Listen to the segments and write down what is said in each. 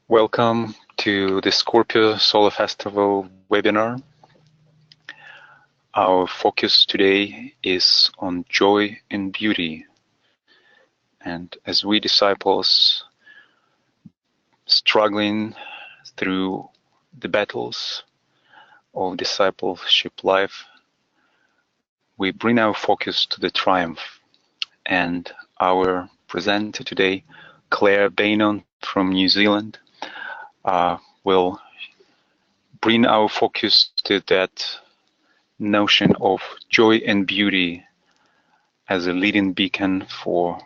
Welcome to the Scorpio Solar Festival webinar. Our focus today is on joy and beauty. And as we disciples struggling through the battles of discipleship life, we bring our focus to the triumph. And our presenter today, Claire Beynon from New Zealand, will bring our focus to that notion of joy and beauty as a leading beacon for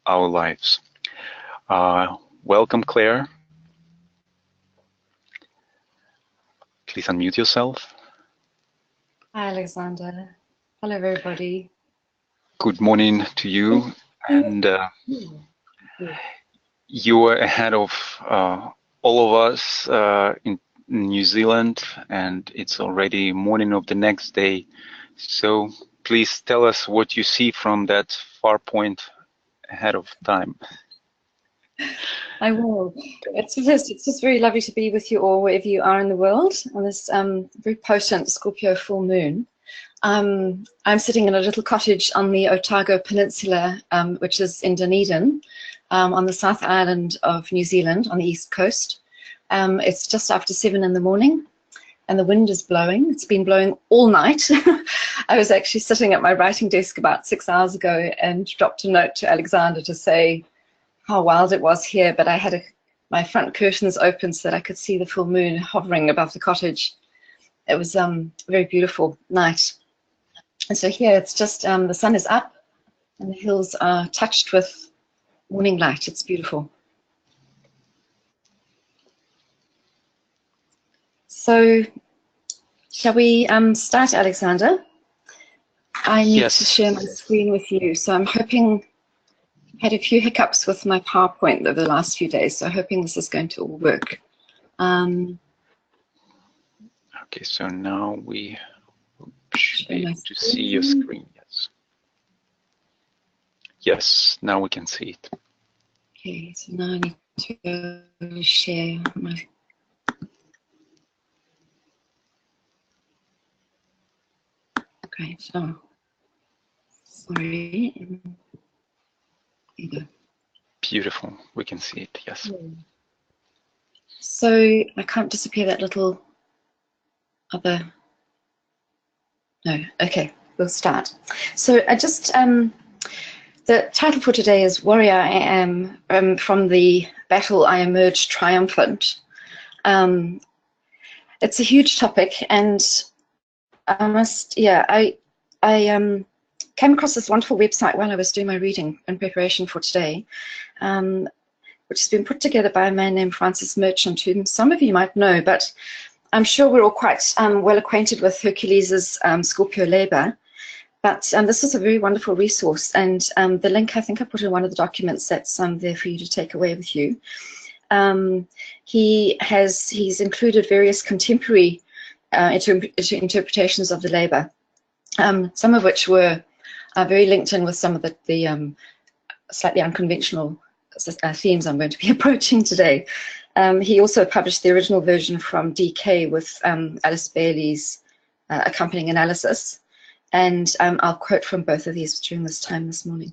our lives. Welcome, Claire. Please unmute yourself. Hi, Alexander. Hello, everybody. Good morning to you. And you are ahead of all of us in New Zealand, and it's already morning of the next day. So please tell us what you see from that far point ahead of time. I will. It's just very lovely to be with you all wherever you are in the world on this very potent Scorpio full moon. I'm sitting in a little cottage on the Otago Peninsula, which is in Dunedin, on the South Island of New Zealand on the east coast. It's just after 7 in the morning and the wind is blowing. It's been blowing all night. I was actually sitting at my writing desk about 6 hours ago and dropped a note to Alexander to say how wild it was here, but I had my front curtains open so that I could see the full moon hovering above the cottage. It was a very beautiful night. And so here it's just the sun is up and the hills are touched with morning light. It's beautiful. So shall we start, Alexander? I need to share my screen with you. So I'm hoping, had a few hiccups with my PowerPoint over the last few days, so hoping this is going to all work. Okay, so now we should be able to see your screen, yes. Yes, now we can see it. Okay, so now I need to share my... Okay, so, sorry. There you go. Beautiful, we can see it, yes. So I can't disappear that little other, no, okay, we'll start. So I just, the title for today is Warrior I Am, from the battle I emerged triumphant. It's a huge topic, and I must, I came across this wonderful website while I was doing my reading in preparation for today, which has been put together by a man named Francis Merchant, whom some of you might know, but I'm sure we're all quite well acquainted with Hercules's Scorpio labor. But this is a very wonderful resource, and the link I think I put in one of the documents that's there for you to take away with you. He's included various contemporary interpretations of the labor, some of which were very linked in with some of the slightly unconventional themes I'm going to be approaching today. He also published the original version from DK with Alice Bailey's accompanying analysis, and I'll quote from both of these during this time this morning.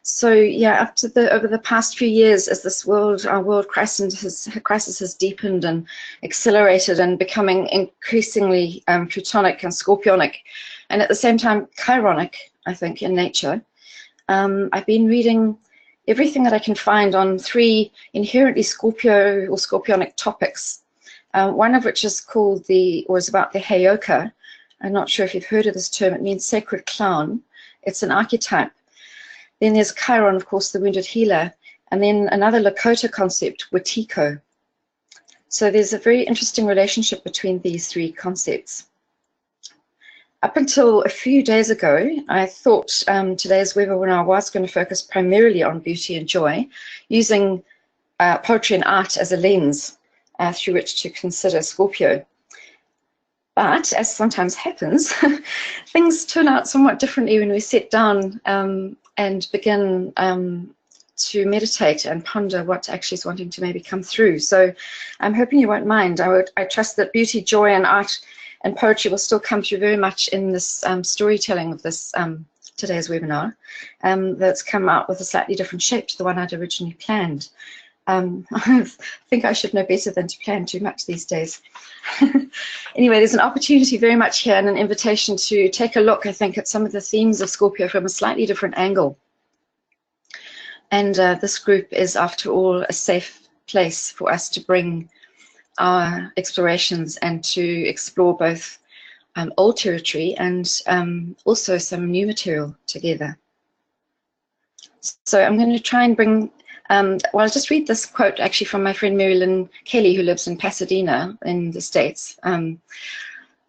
So yeah, over the past few years, as our world crisis has deepened and accelerated and becoming increasingly Plutonic and Scorpionic, and at the same time Chironic, I think, in nature, I've been reading everything that I can find on 3 inherently Scorpio or Scorpionic topics. One of which is called is about the Heyoka. I'm not sure if you've heard of this term. It means sacred clown. It's an archetype. Then there's Chiron, of course, the wounded healer, and then another Lakota concept, Wetiko. So there's a very interesting relationship between these 3 concepts. Up until a few days ago, I thought today's webinar was going to focus primarily on beauty and joy, using poetry and art as a lens through which to consider Scorpio. But, as sometimes happens, things turn out somewhat differently when we sit down and begin to meditate and ponder what actually is wanting to maybe come through. So I'm hoping you won't mind. I trust that beauty, joy, and art and poetry will still come through very much in this storytelling of this today's webinar. That's come out with a slightly different shape to the one I'd originally planned. I think I should know better than to plan too much these days. Anyway, there's an opportunity very much here and an invitation to take a look, I think, at some of the themes of Scorpio from a slightly different angle. And this group is, after all, a safe place for us to bring our explorations and to explore both old territory and also some new material together. So I'm going to try and bring well, I'll just read this quote actually from my friend Marylinn Kelly, who lives in Pasadena in the States,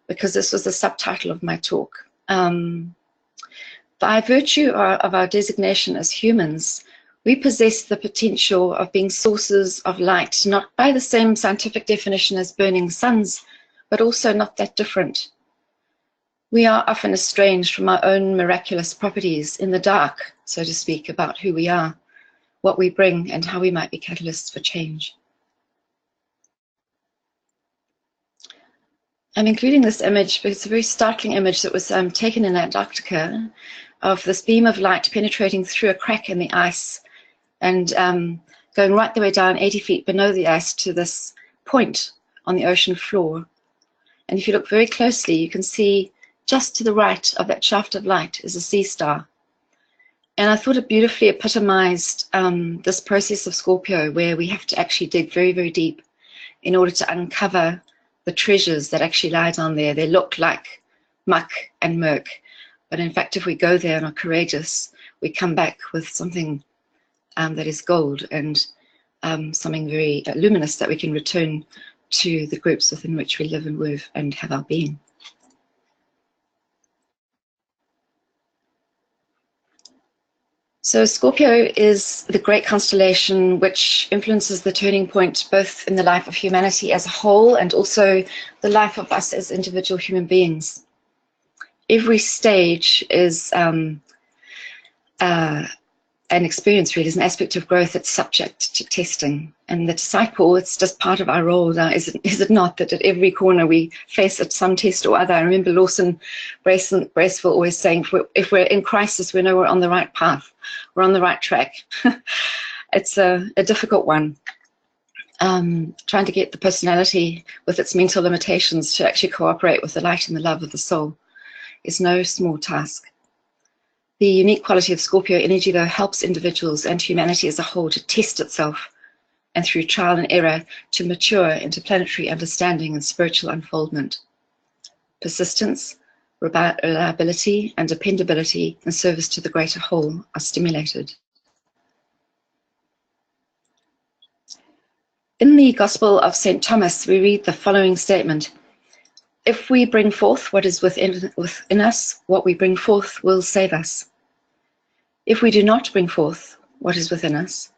because this was the subtitle of my talk. By virtue of our designation as humans, we possess the potential of being sources of light, not by the same scientific definition as burning suns, but also not that different. We are often estranged from our own miraculous properties, in the dark, so to speak, about who we are, what we bring, and how we might be catalysts for change. I'm including this image because it's a very startling image that was taken in Antarctica of this beam of light penetrating through a crack in the ice and going right the way down 80 feet below the ice to this point on the ocean floor. And if you look very closely, you can see just to the right of that shaft of light is a sea star. And I thought it beautifully epitomized this process of Scorpio, where we have to actually dig very, very deep in order to uncover the treasures that actually lie down there. They look like muck and murk, but in fact, if we go there and are courageous, we come back with something that is gold and something very luminous that we can return to the groups within which we live and move and have our being. So Scorpio is the great constellation which influences the turning point both in the life of humanity as a whole and also the life of us as individual human beings. Every stage is an experience, really, is an aspect of growth that's subject to testing. And the disciple, it's just part of our role now, is it not, that at every corner we face at some test or other. I remember Lawson Braceville always saying, if we're in crisis, we know we're on the right path, we're on the right track. It's a difficult one. Trying to get the personality with its mental limitations to actually cooperate with the light and the love of the soul is no small task. The unique quality of Scorpio energy, though, helps individuals and humanity as a whole to test itself, and through trial and error to mature into planetary understanding and spiritual unfoldment. Persistence, reliability, and dependability in service to the greater whole are stimulated. In the Gospel of St. Thomas, we read the following statement: "If we bring forth what is within us, what we bring forth will save us. If we do not bring forth what is within us,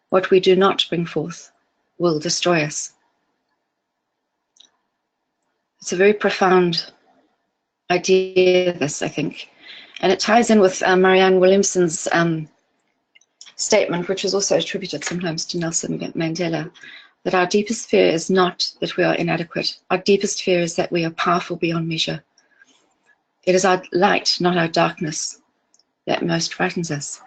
what we do not bring forth will destroy us." It's a very profound idea, this, I think. And it ties in with Marianne Williamson's statement, which was also attributed sometimes to Nelson Mandela, that our deepest fear is not that we are inadequate. Our deepest fear is that we are powerful beyond measure. It is our light, not our darkness, that most frightens us.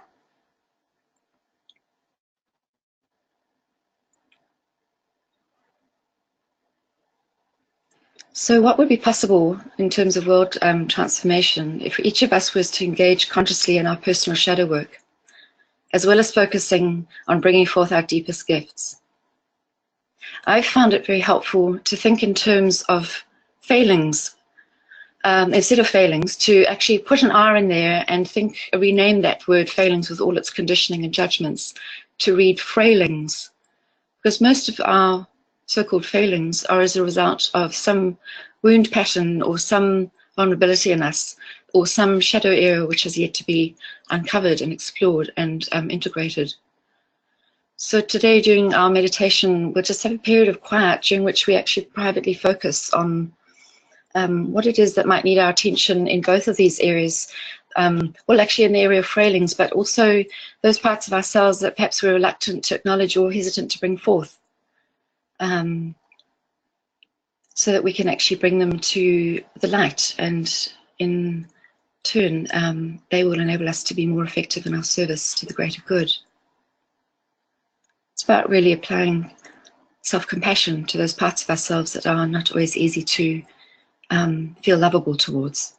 So what would be possible in terms of world transformation if each of us was to engage consciously in our personal shadow work, as well as focusing on bringing forth our deepest gifts? I found it very helpful to think in terms of failings, instead of failings, to actually put an R in there and rename that word failings with all its conditioning and judgments to read frailings, because most of our so-called failings are as a result of some wound pattern or some vulnerability in us or some shadow area which has yet to be uncovered and explored and integrated. So today during our meditation, we'll just have a period of quiet during which we actually privately focus on what it is that might need our attention in both of these areas, well, actually an area of frailings, but also those parts of ourselves that perhaps we're reluctant to acknowledge or hesitant to bring forth, so that we can actually bring them to the light, and in turn, they will enable us to be more effective in our service to the greater good. It's about really applying self-compassion to those parts of ourselves that are not always easy to feel lovable towards.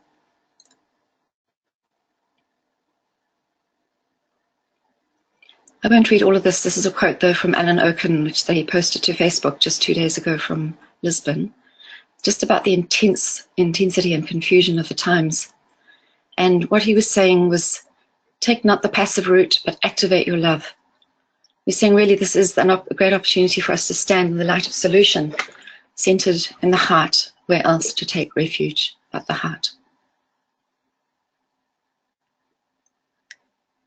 I won't read all of this. This is a quote, though, from Alan Oken, which they posted to Facebook just 2 days ago from Lisbon, just about the intensity and confusion of the times. And what he was saying was, take not the passive route, but activate your love. We're saying really this is a great opportunity for us to stand in the light of solution, centered in the heart, where else to take refuge but the heart.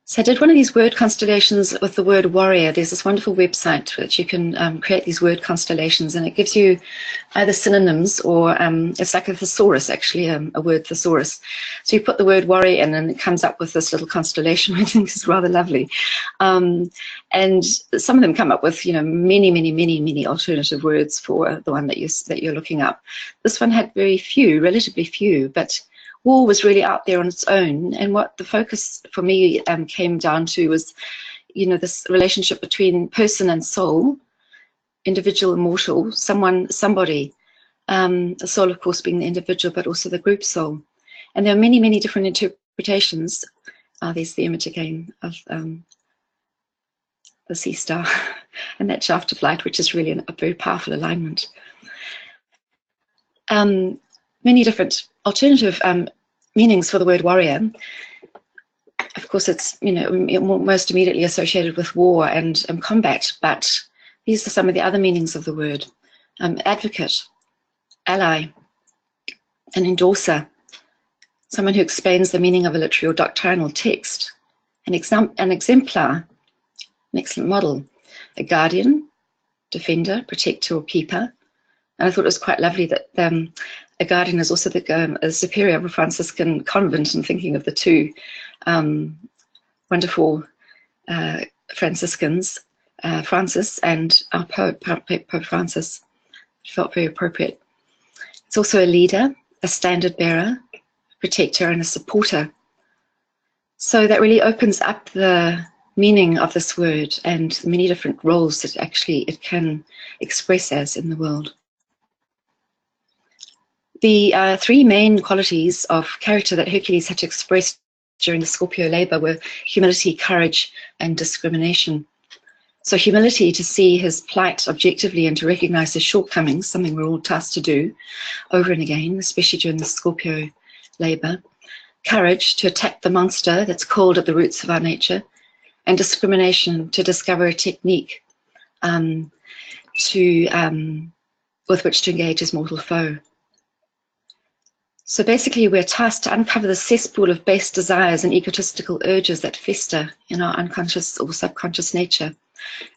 So I did one of these word constellations with the word warrior. There's this wonderful website which you can create these word constellations, and it gives you either synonyms or it's like a thesaurus, actually, a word thesaurus. So you put the word warrior in and it comes up with this little constellation, which I think is rather lovely. And some of them come up with, many alternative words for the one that you're looking up. This one had very few, relatively few, but war was really out there on its own, and what the focus for me came down to was, this relationship between person and soul, individual and mortal, somebody, the soul, of course, being the individual, but also the group soul. And there are many different interpretations. There's the image again of the sea star and that shaft of light, which is really a very powerful alignment. Many different alternative meanings for the word warrior. Of course, it's most immediately associated with war and combat, but these are some of the other meanings of the word. Advocate, ally, an endorser, someone who explains the meaning of a literary or doctrinal text, an exemplar, an excellent model, a guardian, defender, protector, or keeper. And I thought it was quite lovely that a guardian is also a superior of a Franciscan convent, and thinking of the two wonderful Franciscans, Francis and our Pope Francis. It felt very appropriate. It's also a leader, a standard bearer, protector, and a supporter. So that really opens up the meaning of this word and the many different roles that actually it can express as in the world. The three main qualities of character that Hercules had to express during the Scorpio labor were humility, courage, and discrimination. So humility, to see his plight objectively and to recognize his shortcomings, something we're all tasked to do over and again, especially during the Scorpio labor. Courage, to attack the monster that's called at the roots of our nature. And discrimination, to discover a technique with which to engage his mortal foe. So basically, we're tasked to uncover the cesspool of base desires and egotistical urges that fester in our unconscious or subconscious nature.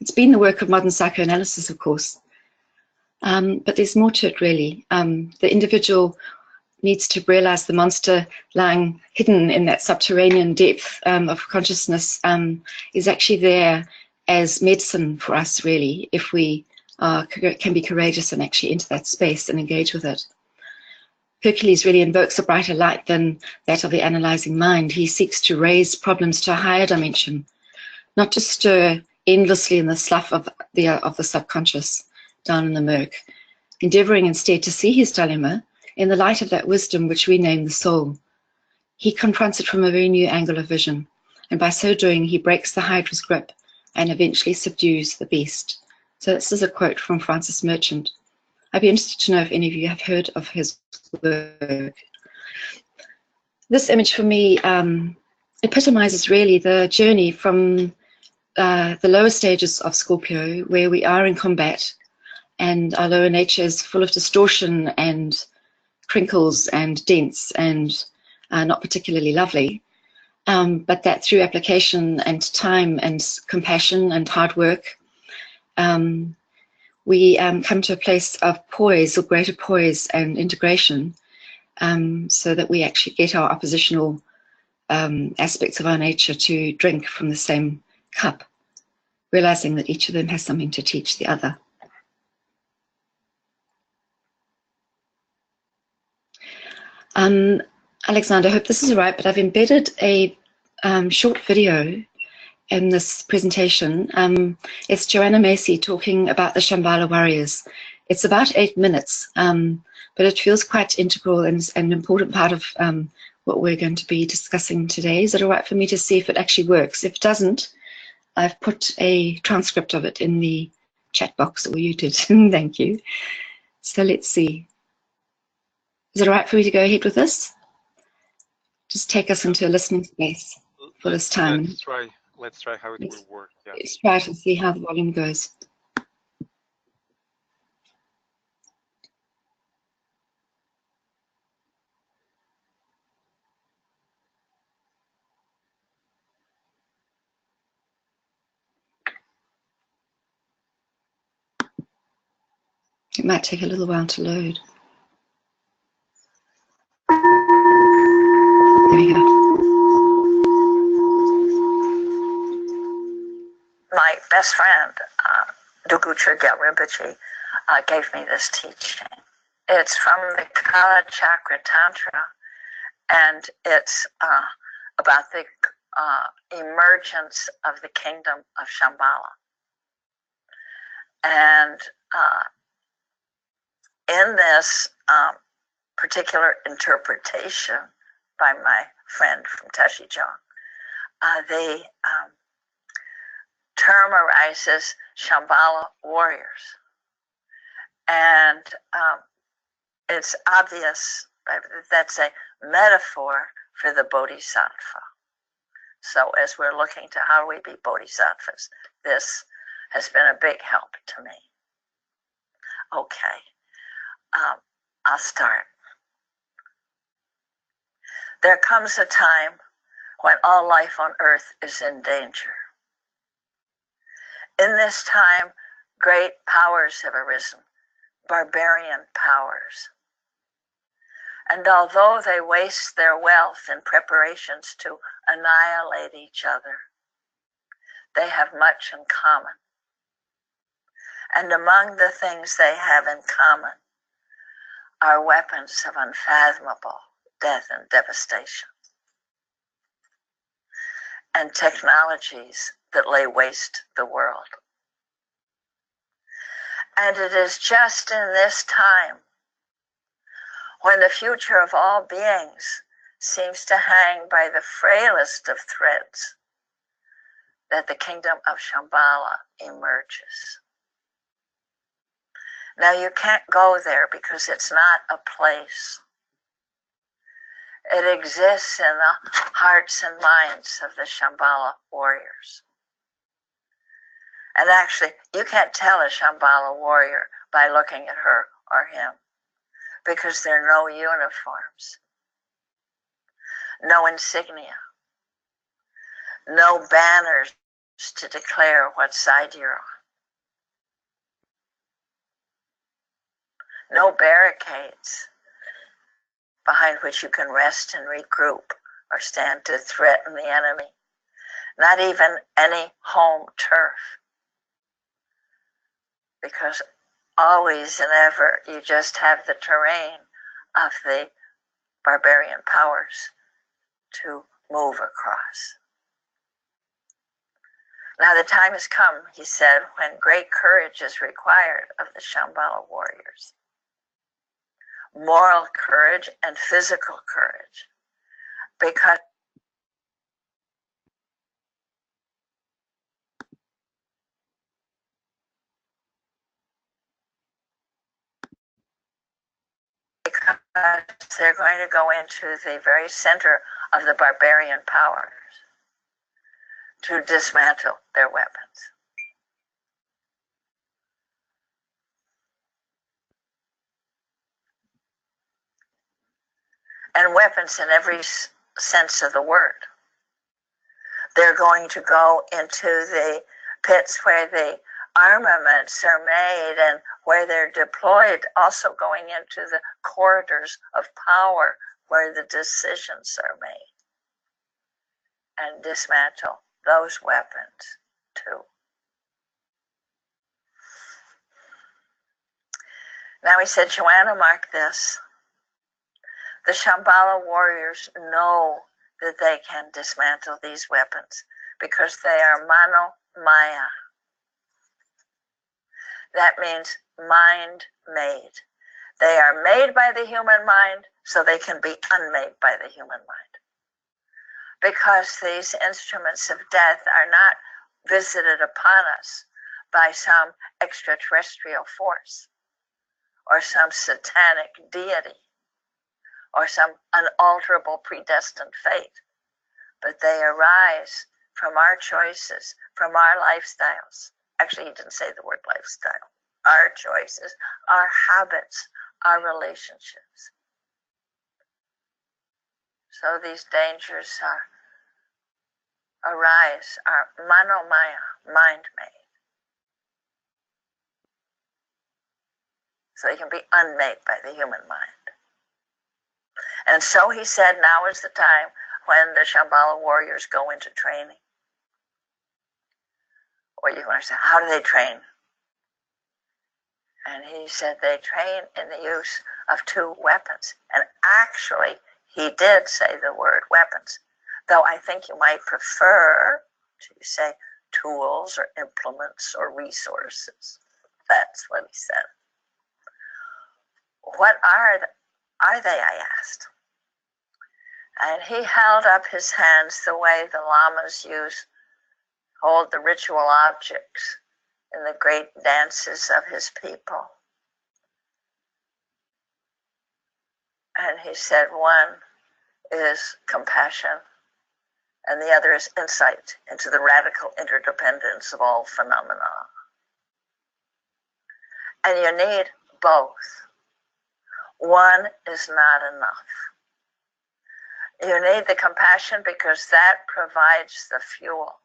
It's been the work of modern psychoanalysis, of course, but there's more to it, really. The individual needs to realize the monster lying hidden in that subterranean depth of consciousness is actually there as medicine for us, really, if we can be courageous and actually enter that space and engage with it. Hercules really invokes a brighter light than that of the analyzing mind. He seeks to raise problems to a higher dimension, not to stir endlessly in the slough of the subconscious down in the murk, endeavoring instead to see his dilemma in the light of that wisdom which we name the soul. He confronts it from a very new angle of vision, and by so doing, he breaks the hydra's grip and eventually subdues the beast. So this is a quote from Francis Merchant. I'd be interested to know if any of you have heard of his work. This image for me epitomizes really the journey from the lower stages of Scorpio, where we are in combat and our lower nature is full of distortion and crinkles and dents and not particularly lovely, but that through application and time and compassion and hard work, we come to a place of poise, or greater poise and integration, so that we actually get our oppositional aspects of our nature to drink from the same cup, realizing that each of them has something to teach the other. Alexander, I hope this is all right, but I've embedded a short video in this presentation. It's Joanna Macy talking about the Shambhala warriors. It's about 8 minutes, but it feels quite integral and an important part of what we're going to be discussing today. Is it all right for me to see if it actually works? If it doesn't, I've put a transcript of it in the chat box, or you did. Thank you. So let's see. Is it all right for me to go ahead with this? Just take us into a listening space for this time. Let's try how it will work. Yeah. Let's try it and see how the volume goes. It might take a little while to load. There we go. My best friend, Dugucha Rinpoche, gave me this teaching. It's from the Kala Chakra Tantra, and it's about the emergence of the kingdom of Shambhala. And in this particular interpretation by my friend from Tashijong, the term arises Shambhala warriors. And it's obvious that's a metaphor for the bodhisattva. So as we're looking to how we be bodhisattvas, this has been a big help to me. Okay, I'll start. There comes a time when all life on earth is in danger. In this time, great powers have arisen, barbarian powers. And although they waste their wealth in preparations to annihilate each other, they have much in common. And among the things they have in common are weapons of unfathomable death and devastation, and technologies that lay waste the world. And it is just in this time, when the future of all beings seems to hang by the frailest of threads, that the kingdom of Shambhala emerges. Now you can't go there because it's not a place. It exists in the hearts and minds of the Shambhala warriors. And actually, you can't tell a Shambhala warrior by looking at her or him, because there are no uniforms, no insignia, no banners to declare what side you're on, no barricades behind which you can rest and regroup or stand to threaten the enemy, not even any home turf, because always and ever you just have the terrain of the barbarian powers to move across. Now the time has come, he said, when great courage is required of the Shambhala warriors. Moral courage and physical courage, because they're going to go into the very center of the barbarian powers to dismantle their weapons. And weapons in every sense of the word. They're going to go into the pits where the armaments are made and where they're deployed, also going into the corridors of power where the decisions are made. and dismantle those weapons too. Now he said, Joanna, mark this. The Shambhala warriors know that they can dismantle these weapons because they are mano maya. That means mind made. They are made by the human mind, so they can be unmade by the human mind. Because these instruments of death are not visited upon us by some extraterrestrial force or some satanic deity or some unalterable predestined fate, but they arise from our choices, from our lifestyles. Actually, he didn't say the word lifestyle. Our choices, our habits, our relationships. So these dangers arise, are manomaya, mind-made. So they can be unmade by the human mind. And so he said, now is the time when the Shambhala warriors go into training. Or you want to say, how do they train? And he said they train in the use of two weapons. And actually, he did say the word weapons, though I think you might prefer to say tools or implements or resources. That's what he said. What are they, I asked. And he held up his hands the way the lamas hold the ritual objects in the great dances of his people. And he said one is compassion, and the other is insight into the radical interdependence of all phenomena. And you need both. One is not enough. You need the compassion because that provides the fuel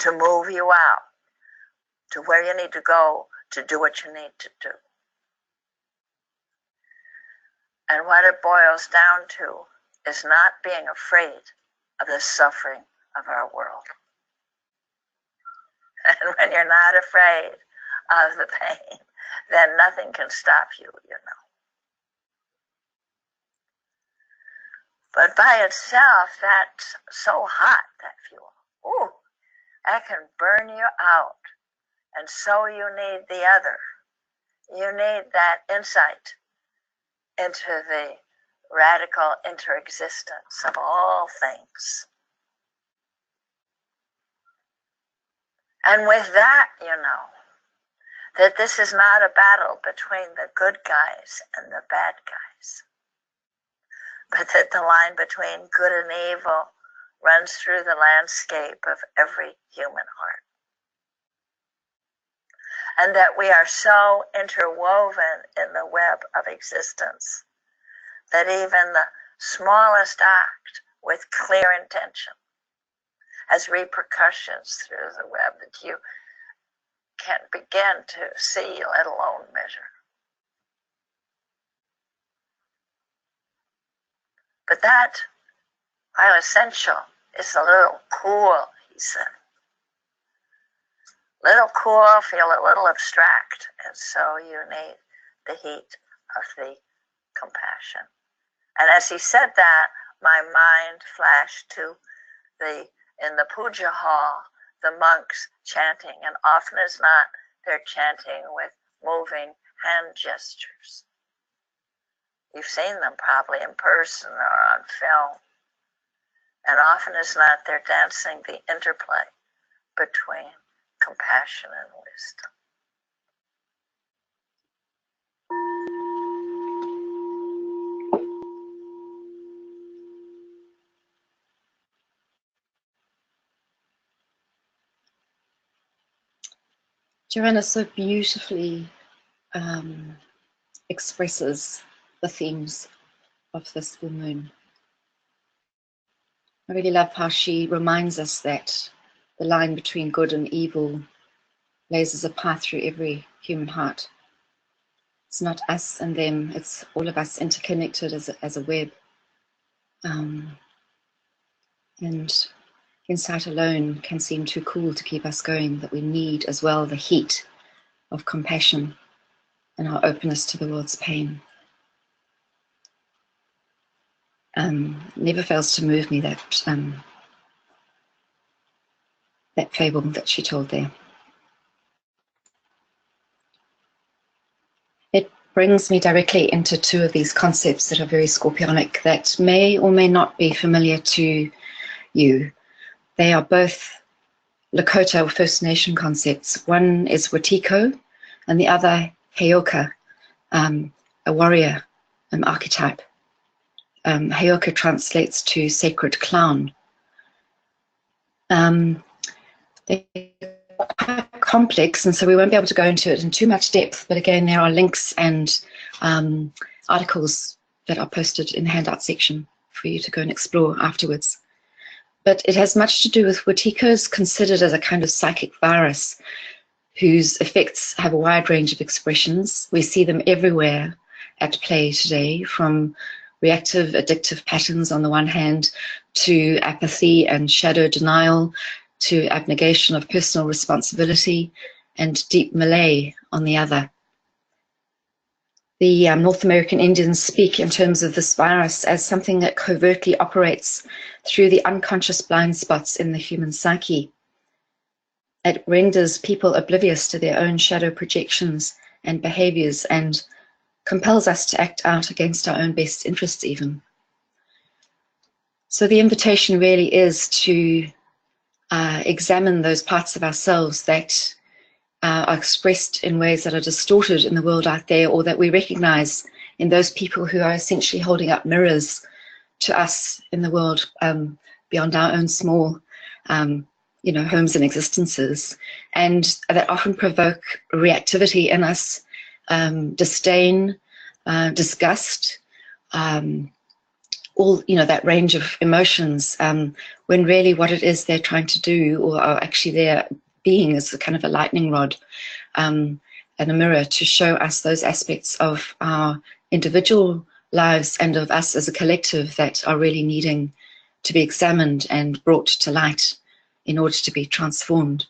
to move you out to where you need to go to do what you need to do. And what it boils down to is not being afraid of the suffering of our world. And when you're not afraid of the pain, then nothing can stop you, you know. But by itself, that's so hot, that fuel. Ooh, that can burn you out. And so you need the other. You need that insight into the radical interexistence of all things. And with that, you know, that this is not a battle between the good guys and the bad guys, but that the line between good and evil runs through the landscape of every human heart. And that we are so interwoven in the web of existence that even the smallest act with clear intention has repercussions through the web that you can't begin to see, let alone measure. But that, while essential, is a little cool, he said. Little cool, feel a little abstract, and so you need the heat of the compassion. And as he said that, my mind flashed to in the puja hall, the monks chanting, and often as not, they're chanting with moving hand gestures. You've seen them probably in person or on film. And often as not, they're dancing the interplay between compassion and wisdom. Joanna so beautifully expresses the themes of this full moon. I really love how she reminds us that the line between good and evil blazes a path through every human heart. It's not us and them, it's all of us interconnected as a web. And insight alone can seem too cool to keep us going, that we need as well the heat of compassion and our openness to the world's pain. Never fails to move me, that fable that she told there. It brings me directly into two of these concepts that are very scorpionic, that may or may not be familiar to you. They are both Lakota or First Nation concepts. One is Wetiko and the other Heyoka, a warrior, an archetype. Heyoka translates to sacred clown. They're quite complex, and so we won't be able to go into it in too much depth, but again, there are links and articles that are posted in the handout section for you to go and explore afterwards. But it has much to do with Wetiko is considered as a kind of psychic virus whose effects have a wide range of expressions. We see them everywhere at play today, from reactive, addictive patterns on the one hand, to apathy and shadow denial, to abnegation of personal responsibility, and deep malay on the other. The North American Indians speak in terms of this virus as something that covertly operates through the unconscious blind spots in the human psyche. It renders people oblivious to their own shadow projections and behaviors and compels us to act out against our own best interests even. So the invitation really is to examine those parts of ourselves that are expressed in ways that are distorted in the world out there, or that we recognize in those people who are essentially holding up mirrors to us in the world beyond our own small homes and existences, and that often provoke reactivity in us, disdain, disgust, all that range of emotions, when really what it is they're trying to do, or are actually their being, is a kind of a lightning rod and a mirror to show us those aspects of our individual lives and of us as a collective that are really needing to be examined and brought to light in order to be transformed.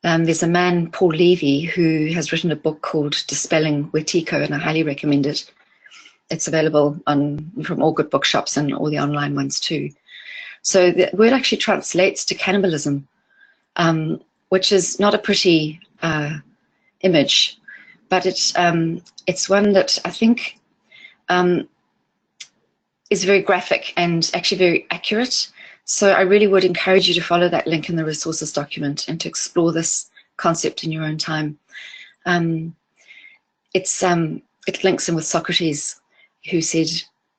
There's a man, Paul Levy, who has written a book called Dispelling Wetiko, and I highly recommend it. It's available from all good bookshops and all the online ones too. So the word actually translates to cannibalism, which is not a pretty image, but it's one that I think is very graphic and actually very accurate. So I really would encourage you to follow that link in the resources document and to explore this concept in your own time. It links in with Socrates, who said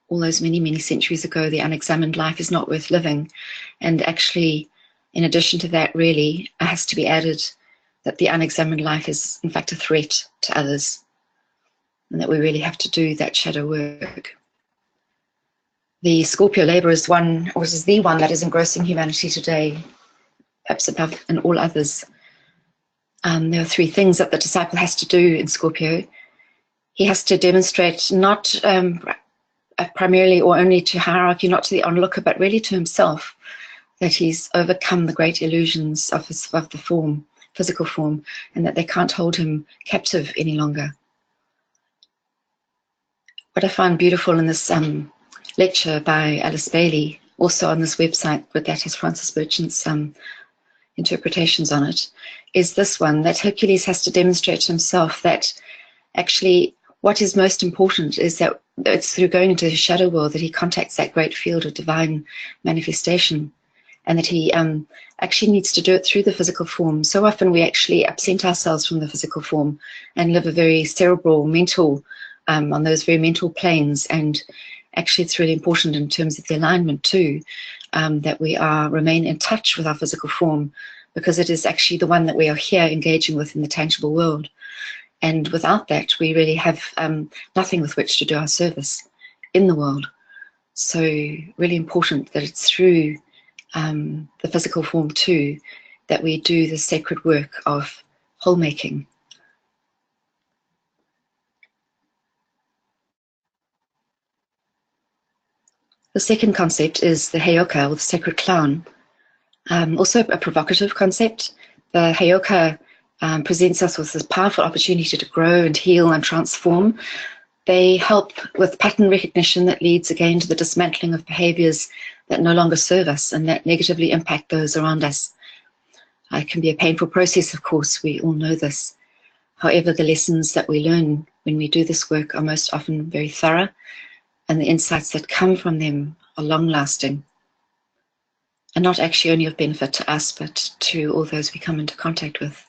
all those many, many centuries ago, the unexamined life is not worth living. And actually, in addition to that, really, it has to be added that the unexamined life is, in fact, a threat to others, and that we really have to do that shadow work. The Scorpio labor is the one that is engrossing humanity today, perhaps above and all others. There are three things that the disciple has to do in Scorpio. He has to demonstrate not primarily or only to hierarchy, not to the onlooker, but really to himself, that he's overcome the great illusions of the form, physical form, and that they can't hold him captive any longer. What I find beautiful in this lecture by Alice Bailey, also on this website, but that has Francis Berchant's interpretations on it, is this one, that Hercules has to demonstrate to himself that actually what is most important is that it's through going into his shadow world that he contacts that great field of divine manifestation, and that he actually needs to do it through the physical form. So often we actually absent ourselves from the physical form and live a very cerebral, mental, on those very mental planes, and actually it's really important in terms of the alignment too, that we remain in touch with our physical form, because it is actually the one that we are here engaging with in the tangible world. And without that, we really have nothing with which to do our service in the world. So really important that it's through the physical form too that we do the sacred work of whole making. The second concept is the Heyoka, or the sacred clown. Also a provocative concept. The Heyoka presents us with this powerful opportunity to grow and heal and transform. They help with pattern recognition that leads again to the dismantling of behaviors that no longer serve us and that negatively impact those around us. It can be a painful process, of course, we all know this. However, the lessons that we learn when we do this work are most often very thorough, and the insights that come from them are long-lasting, and not actually only of benefit to us, but to all those we come into contact with.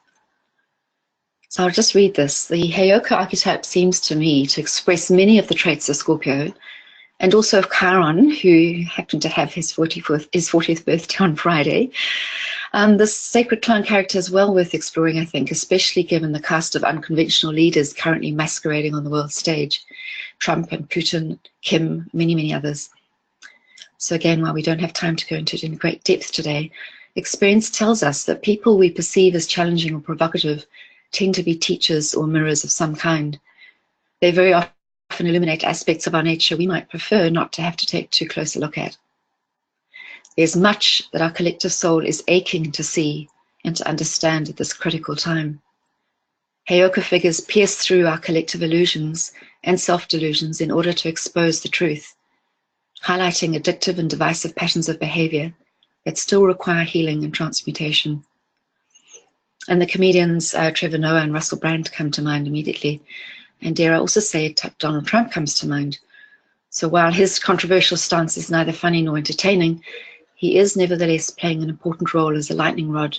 So I'll just read this. The Heyoka archetype seems to me to express many of the traits of Scorpio, and also of Chiron, who happened to have his 40th birthday on Friday. This sacred clown character is well worth exploring, I think, especially given the cast of unconventional leaders currently masquerading on the world stage. Trump and Putin, Kim, many, many others. So again, while we don't have time to go into it in great depth today, experience tells us that people we perceive as challenging or provocative tend to be teachers or mirrors of some kind. They very often illuminate aspects of our nature we might prefer not to have to take too close a look at. There's much that our collective soul is aching to see and to understand at this critical time. Heyoka figures pierce through our collective illusions and self-delusions in order to expose the truth, highlighting addictive and divisive patterns of behavior that still require healing and transmutation. And the comedians Trevor Noah and Russell Brand come to mind immediately. And dare I also say Donald Trump comes to mind. So while his controversial stance is neither funny nor entertaining, he is nevertheless playing an important role as a lightning rod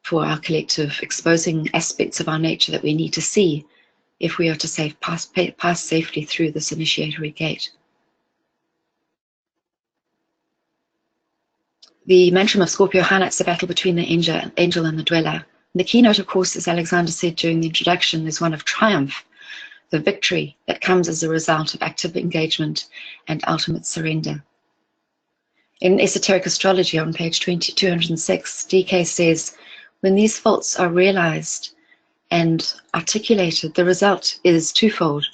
for our collective, exposing aspects of our nature that we need to see if we are to pass safely through this initiatory gate. The mantram of Scorpio highlights the battle between the angel and the dweller. And the keynote, of course, as Alexander said during the introduction, is one of triumph, the victory that comes as a result of active engagement and ultimate surrender. In Esoteric Astrology on page 206, DK says, when these faults are realized and articulated, the result is twofold: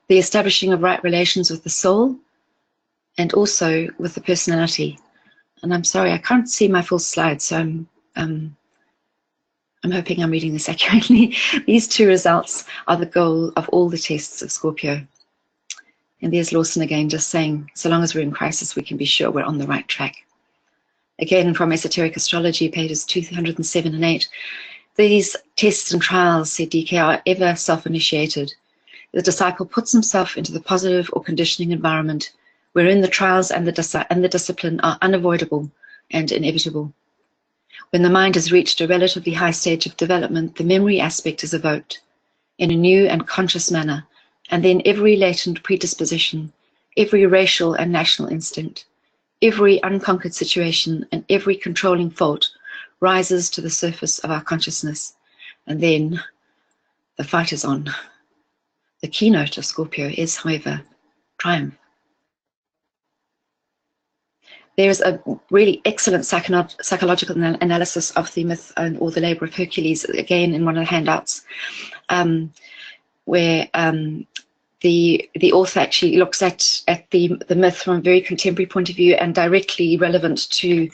the establishing of right relations with the soul and also with the personality. And I'm sorry, I can't see my full slide, so I'm hoping I'm reading this accurately. These two results are the goal of all the tests of Scorpio. And there's Lawson again, just saying, so long as we're in crisis, we can be sure we're on the right track. Again, from Esoteric Astrology, pages 207 and 8, these tests and trials, said DK, are ever self-initiated. The disciple puts himself into the positive or conditioning environment wherein the trials and the discipline are unavoidable and inevitable. When the mind has reached a relatively high stage of development, the memory aspect is evoked in a new and conscious manner, and then every latent predisposition, every racial and national instinct, every unconquered situation, and every controlling fault rises to the surface of our consciousness. And then the fight is on. The keynote of Scorpio is, however, triumph. There's a really excellent psychological analysis of the myth or the labor of Hercules, again in one of the handouts, where the author actually looks at the myth from a very contemporary point of view and directly relevant to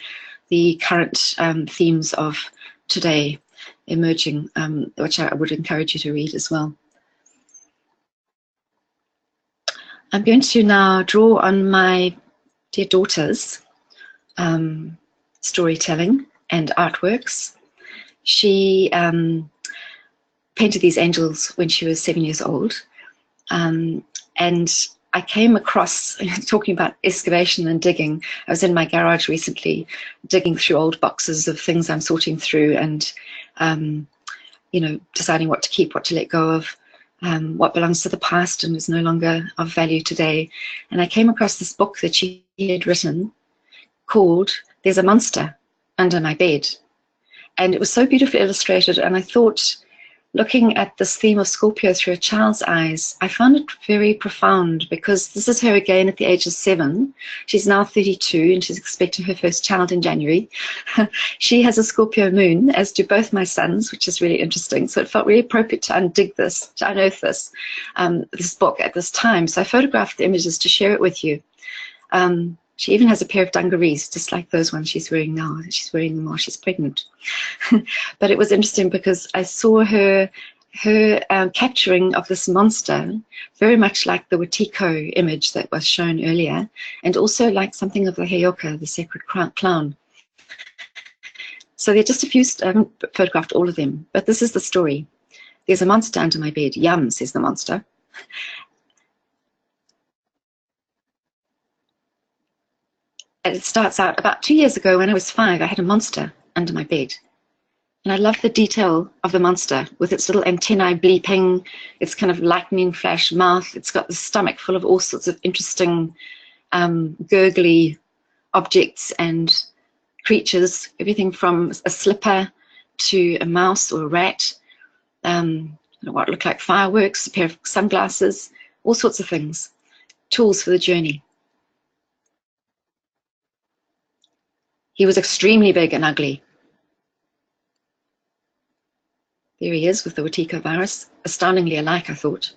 the current themes of today emerging, which I would encourage you to read as well. I'm going to now draw on my dear daughter's storytelling and artworks. She painted these angels when she was 7 years old. And I came across, talking about excavation and digging, I was in my garage recently digging through old boxes of things I'm sorting through and, deciding what to keep, what to let go of, what belongs to the past and is no longer of value today. And I came across this book that she had written called There's a Monster Under My Bed. And it was so beautifully illustrated, and I thought, looking at this theme of Scorpio through a child's eyes, I found it very profound, because this is her again at the age of 7. She's now 32 and she's expecting her first child in January. She has a Scorpio moon, as do both my sons, which is really interesting. So it felt really appropriate to unearth this book at this time. So I photographed the images to share it with you. She even has a pair of dungarees, just like those ones she's wearing now. She's wearing them while she's pregnant. But it was interesting because I saw her capturing of this monster, very much like the Watiko image that was shown earlier, and also like something of the Heyoka, the sacred clown. So there are just a few, I haven't photographed all of them, but this is the story. There's a monster under my bed. Yum, says the monster. And it starts out, about 2 years ago when I was 5, I had a monster under my bed. And I love the detail of the monster with its little antennae bleeping, its kind of lightning flash mouth. It's got the stomach full of all sorts of interesting gurgly objects and creatures, everything from a slipper to a mouse or a rat, what looked like fireworks, a pair of sunglasses, all sorts of things, tools for the journey. He was extremely big and ugly. There he is with the Watiko virus, astoundingly alike, I thought.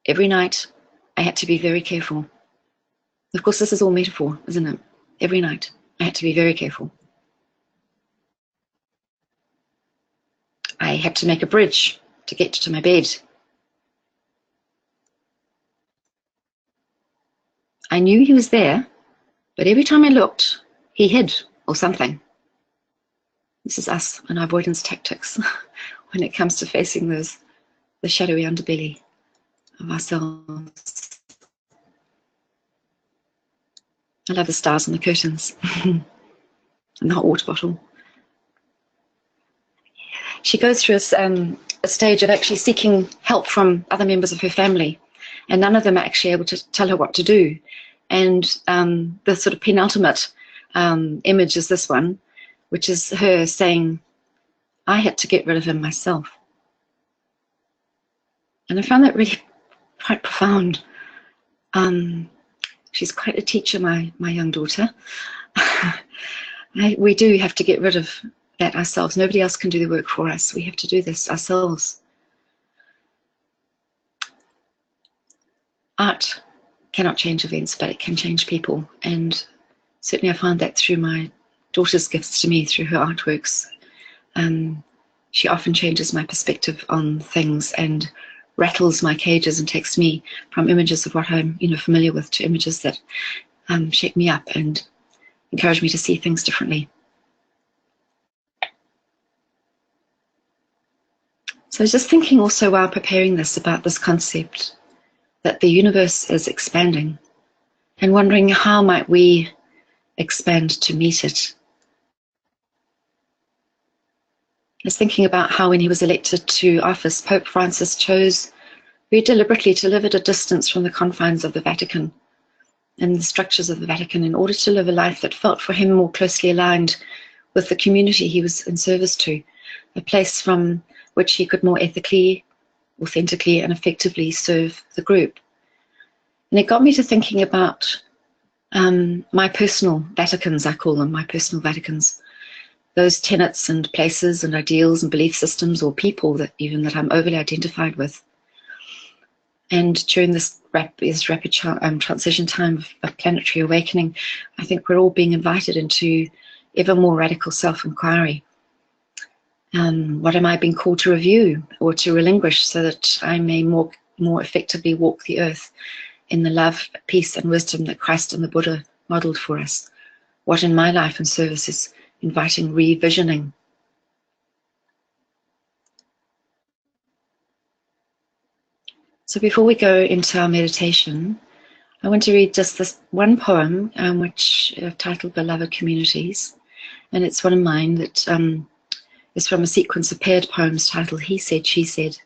Every night, I had to be very careful. Of course, this is all metaphor, isn't it? Every night, I had to be very careful. I had to make a bridge to get to my bed. I knew he was there, but every time I looked, he hid or something. This is us and our avoidance tactics when it comes to facing the shadowy underbelly of ourselves. I love the stars and the curtains and the hot water bottle. She goes through a stage of actually seeking help from other members of her family, and none of them are actually able to tell her what to do. And the sort of penultimate image is this one, which is her saying, I had to get rid of him myself. And I found that really quite profound. She's quite a teacher, my young daughter. We do have to get rid of that ourselves. Nobody else can do the work for us. We have to do this ourselves. Art cannot change events, but it can change people. And certainly I find that through my daughter's gifts to me, through her artworks. She often changes my perspective on things and rattles my cages and takes me from images of what I'm familiar with to images that shake me up and encourage me to see things differently. So I was just thinking also while preparing this about this concept that the universe is expanding and wondering how might we expand to meet it. I was thinking about how when he was elected to office, Pope Francis chose very deliberately to live at a distance from the confines of the Vatican and the structures of the Vatican in order to live a life that felt for him more closely aligned with the community he was in service to, a place from which he could more ethically, authentically, and effectively serve the group. And it got me to thinking about my personal Vaticans, I call them, my personal Vaticans, those tenets and places and ideals and belief systems or people that I'm overly identified with. And during this rapid transition time of planetary awakening, I think we're all being invited into ever more radical self-inquiry. What am I being called to review or to relinquish so that I may more effectively walk the earth in the love, peace, and wisdom that Christ and the Buddha modeled for us? What in my life and service is inviting revisioning? So before we go into our meditation, I want to read just this one poem, which I've titled Beloved Communities. And it's one of mine that is from a sequence of paired poems titled He Said, She Said.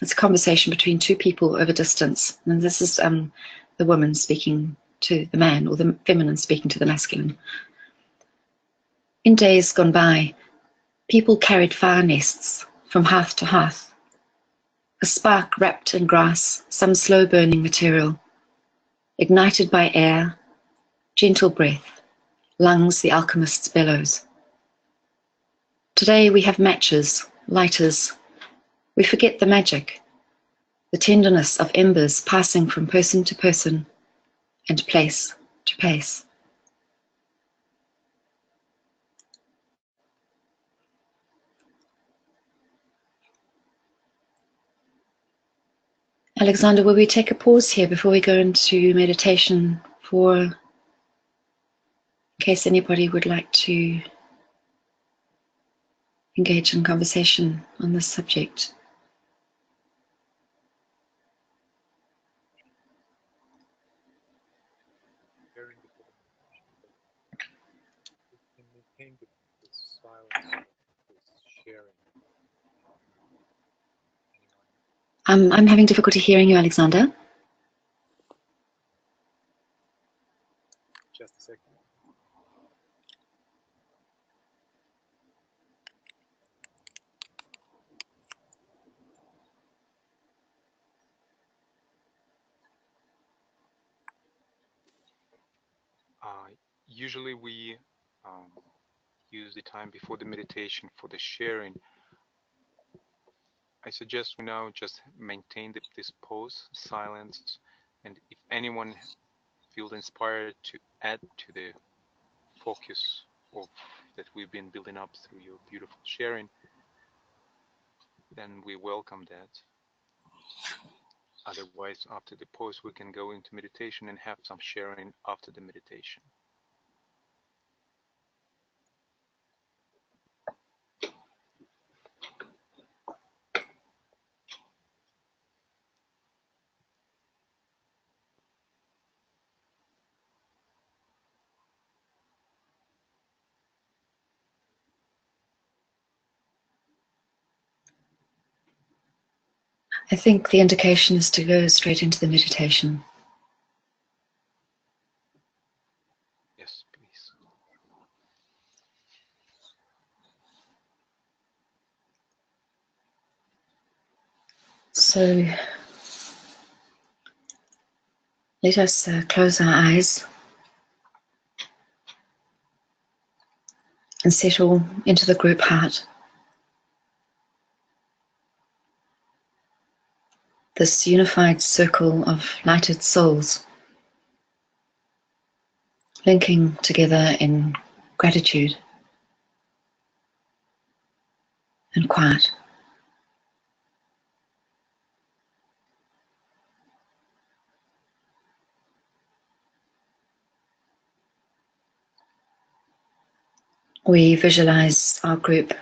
It's a conversation between two people over distance. And this is the woman speaking to the man, or the feminine speaking to the masculine. In days gone by, people carried fire nests from hearth to hearth. A spark wrapped in grass, some slow-burning material, ignited by air, gentle breath, lungs the alchemist's bellows. Today we have matches, lighters. We forget the magic. the tenderness of embers passing from person to person and place to place. Alexander, will we take a pause here before we go into meditation in case anybody would like to engage in conversation on this subject? I'm having difficulty hearing you, Alexander. Just a second. Usually we use the time before the meditation for the sharing. I suggest we now just maintain this pause, silence, and if anyone feels inspired to add to the focus of that we've been building up through your beautiful sharing, then we welcome that. Otherwise, after the pause, we can go into meditation and have some sharing after the meditation. I think the indication is to go straight into the meditation. Yes, please. So let us close our eyes and settle into the group heart. This unified circle of lighted souls linking together in gratitude and quiet. We visualize our group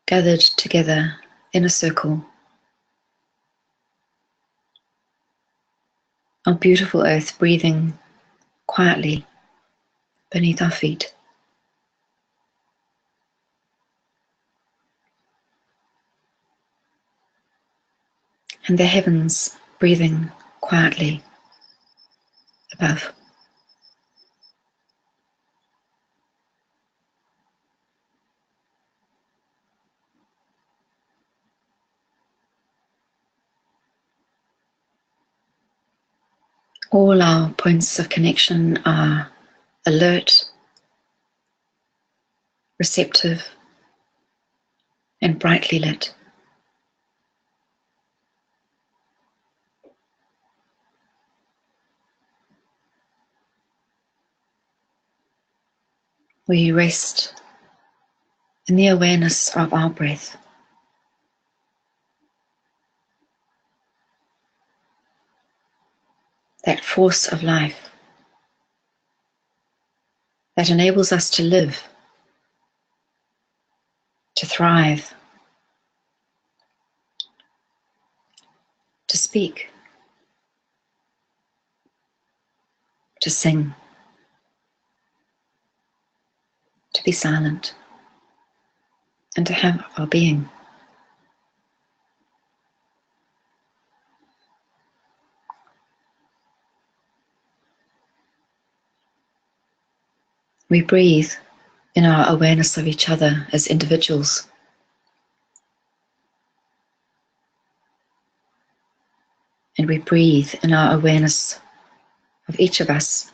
gathered together in a circle on beautiful earth, breathing quietly beneath our feet. And the heavens breathing quietly above. All our points of connection are alert, receptive, and brightly lit. We rest in the awareness of our breath. That force of life that enables us to live, to thrive, to speak, to sing, to be silent, and to have our being. We breathe in our awareness of each other as individuals. And we breathe in our awareness of each of us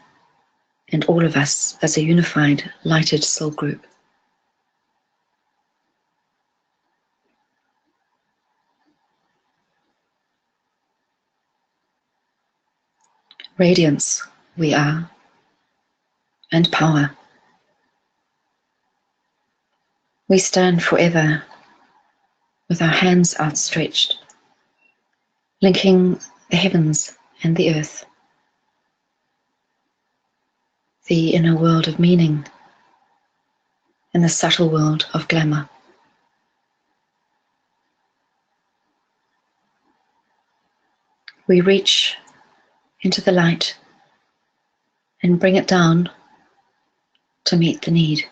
and all of us as a unified, lighted soul group. radiance we are, and power. We stand forever with our hands outstretched, linking the heavens and the earth, the inner world of meaning and the subtle world of glamour. We reach into the light and bring it down to meet the need.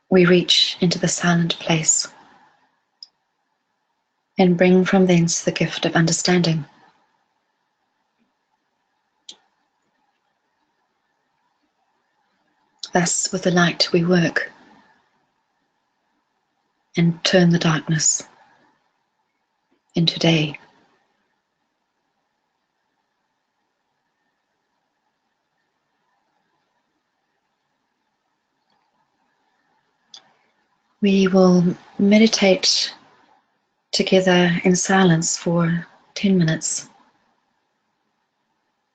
We reach into the silent place and bring from thence the gift of understanding. Thus, with the light we work and turn the darkness into day. We will meditate together in silence for 10 minutes,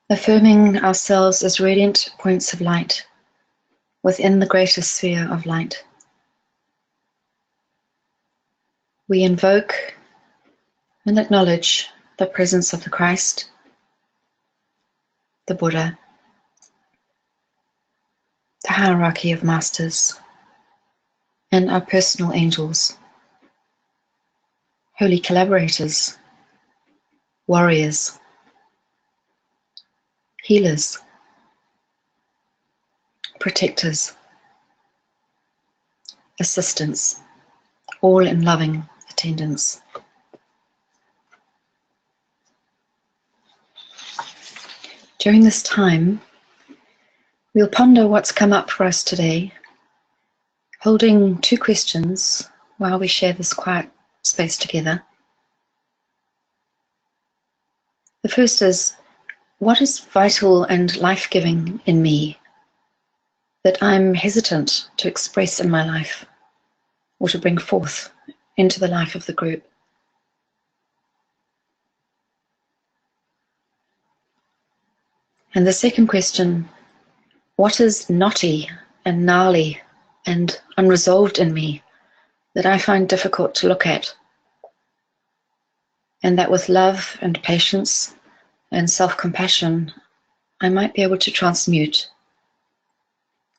affirming ourselves as radiant points of light within the greater sphere of light. We invoke and acknowledge the presence of the Christ, the Buddha, the hierarchy of masters, and our personal angels, holy collaborators, warriors, healers, protectors, assistants, all in loving attendance. During this time, we'll ponder what's come up for us today, holding 2 questions while we share this quiet space together. The first is, what is vital and life-giving in me that I'm hesitant to express in my life or to bring forth into the life of the group? And the second question, what is knotty and gnarly and unresolved in me that I find difficult to look at, and that with love and patience and self-compassion I might be able to transmute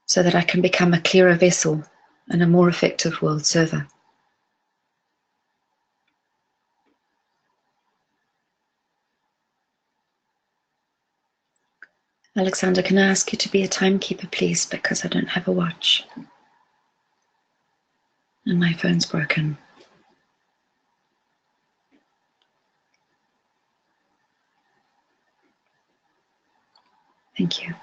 so that I can become a clearer vessel and a more effective world server. Alexander, can I ask you to be a timekeeper, please, because I don't have a watch and my phone's broken. Thank you.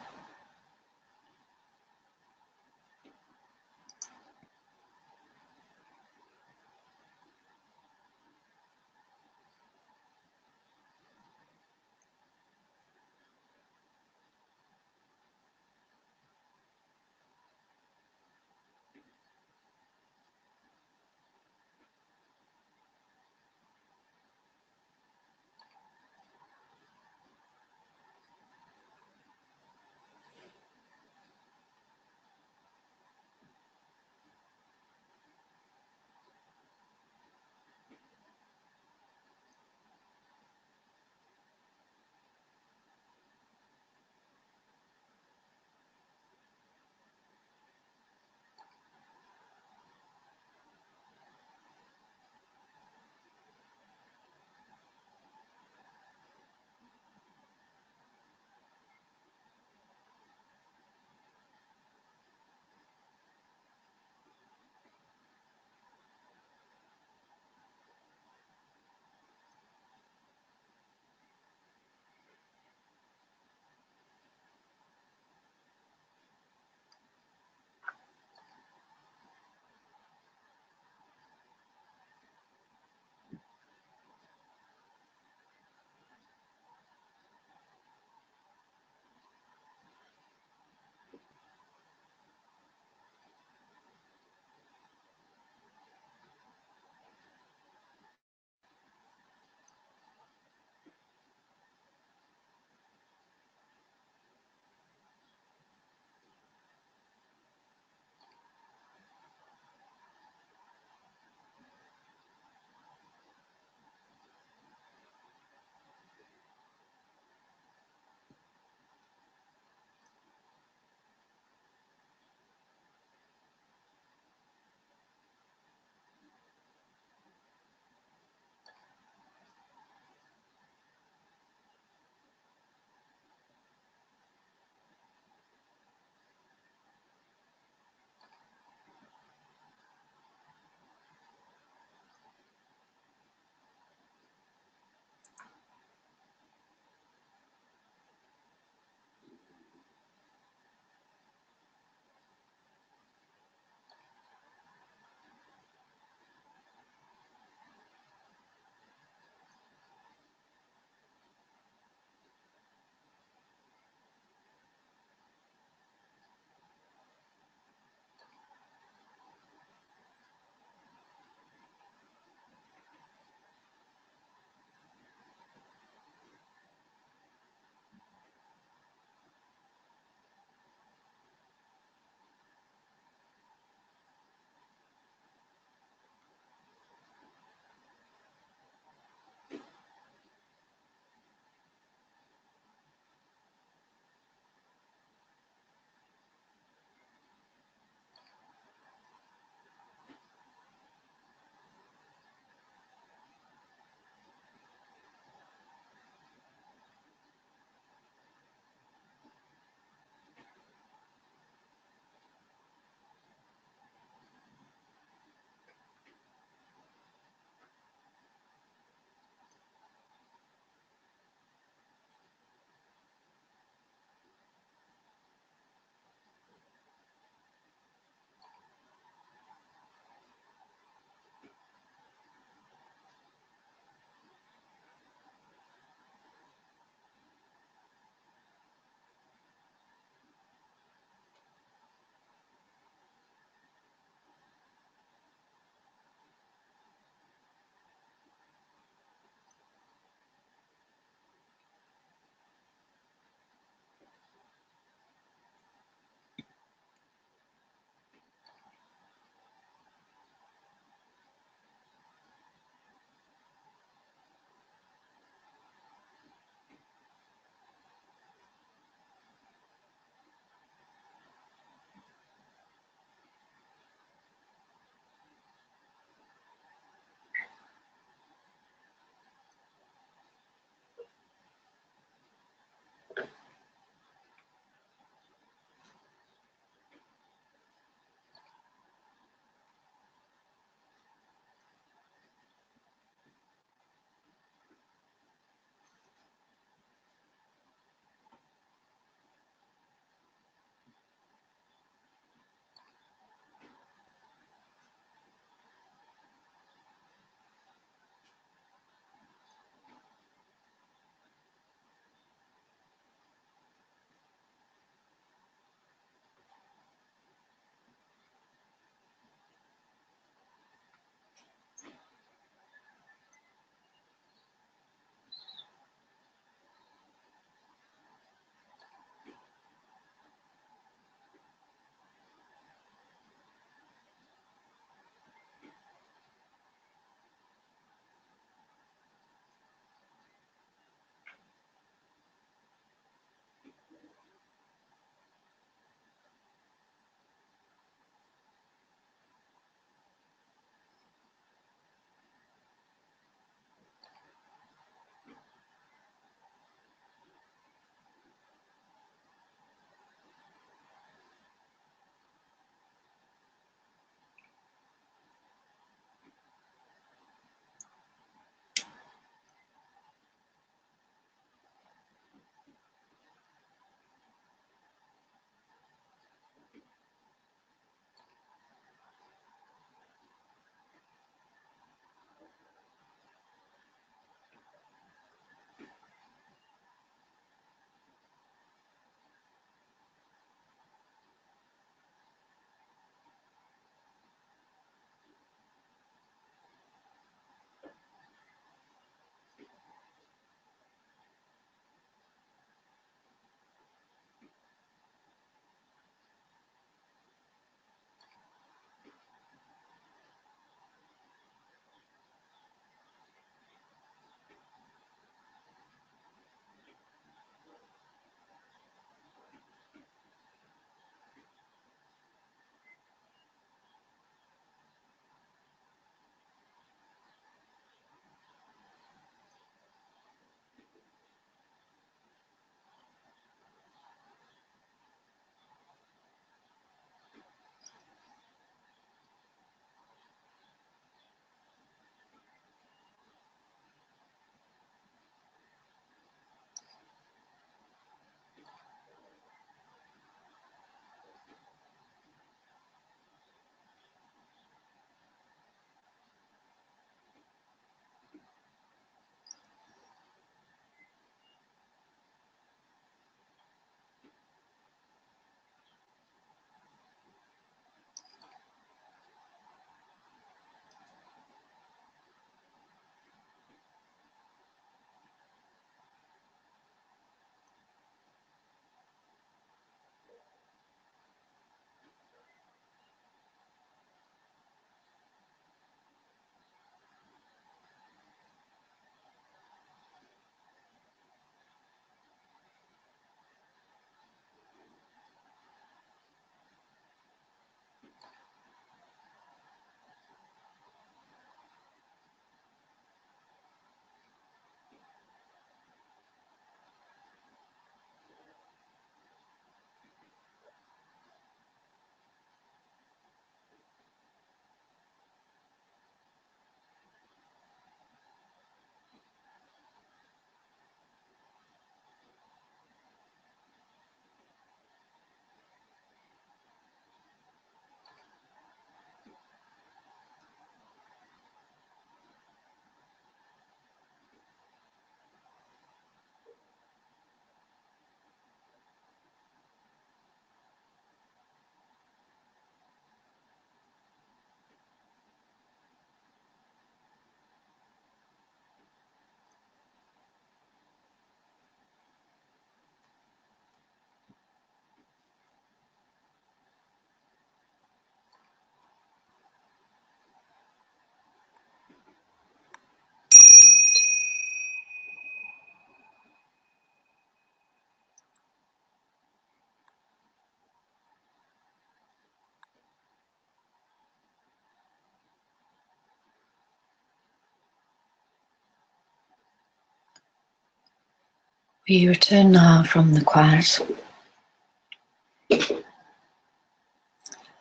We return now from the quiet,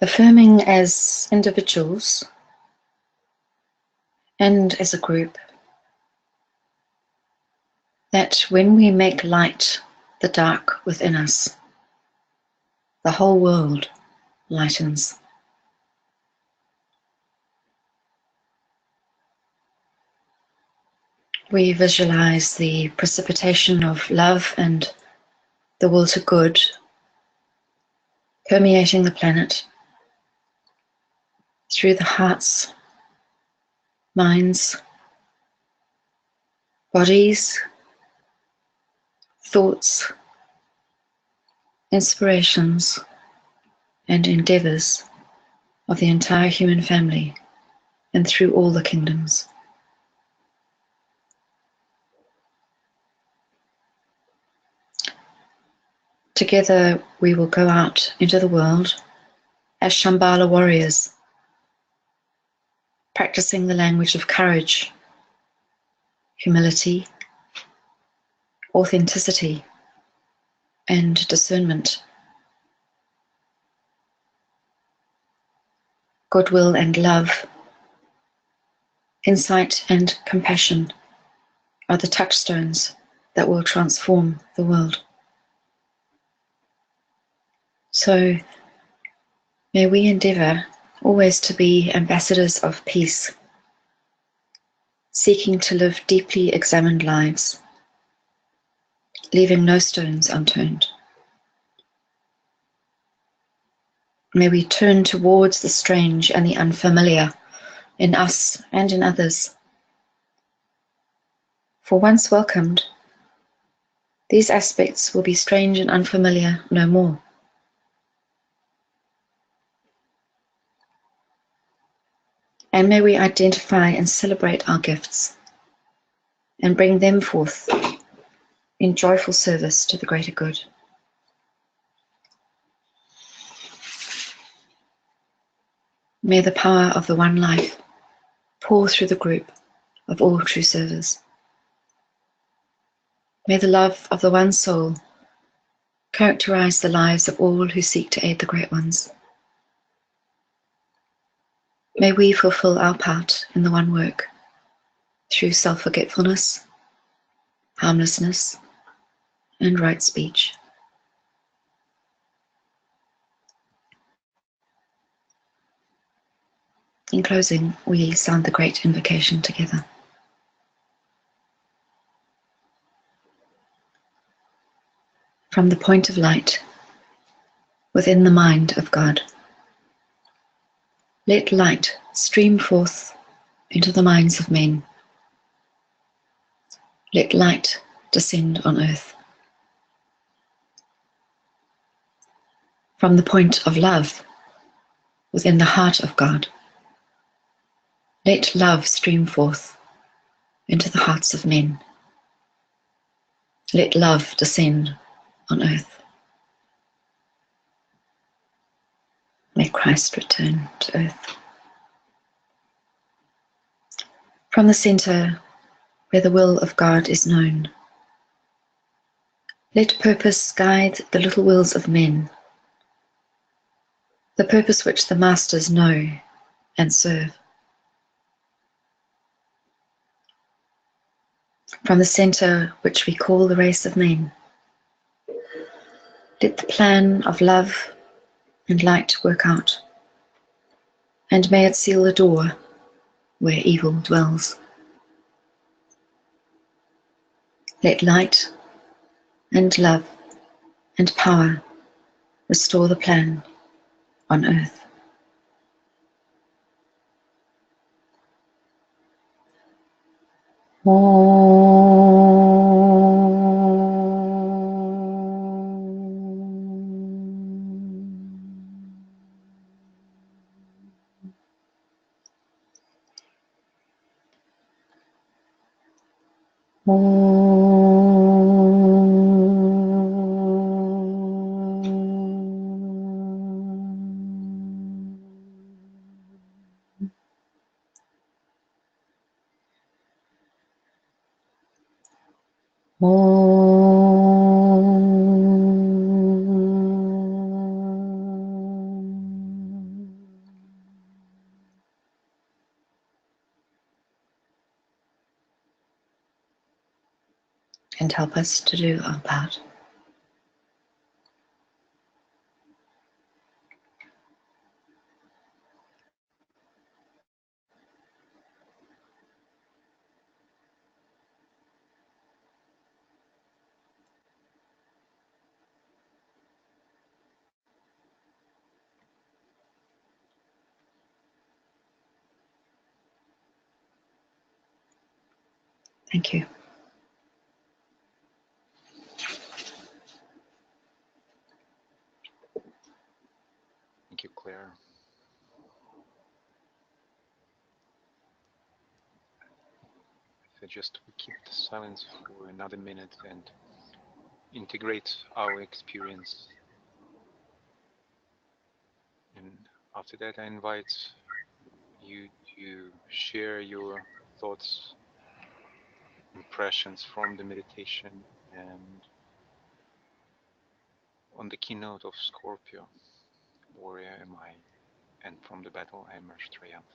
affirming as individuals and as a group that when we make light the dark within us, the whole world lightens. We visualize the precipitation of love and the will to good permeating the planet through the hearts, minds, bodies, thoughts, inspirations, and endeavors of the entire human family and through all the kingdoms. Together we will go out into the world as Shambhala warriors, practicing the language of courage, humility, authenticity, and discernment. Goodwill and love, insight and compassion are the touchstones that will transform the world. So may we endeavour always to be ambassadors of peace, seeking to live deeply examined lives, leaving no stones unturned. May we turn towards the strange and the unfamiliar in us and in others. For once welcomed, these aspects will be strange and unfamiliar no more. And may we identify and celebrate our gifts and bring them forth in joyful service to the greater good. May the power of the one life pour through the group of all true servers. May the love of the one soul characterize the lives of all who seek to aid the great ones. May we fulfill our part in the one work through self-forgetfulness, harmlessness, and right speech. In closing, we sound the great invocation together. From the point of light within the mind of God, let light stream forth into the minds of men. Let light descend on earth. From the point of love within the heart of God, let love stream forth into the hearts of men. Let love descend on earth. May Christ return to earth. From the center where the will of God is known, let purpose guide the little wills of men, the purpose which the masters know and serve. From the center which we call the race of men, let the plan of love and light work out, and may it seal the door where evil dwells. Let light and love and power restore the plan on earth. Om. and help us to do our part. Thank you. Thank you, Claire. So just we keep the silence for another minute and integrate our experience. And after that, I invite you to share your thoughts, impressions from the meditation and on the keynote of Scorpio, warrior am I, and from the battle I emerged triumphant.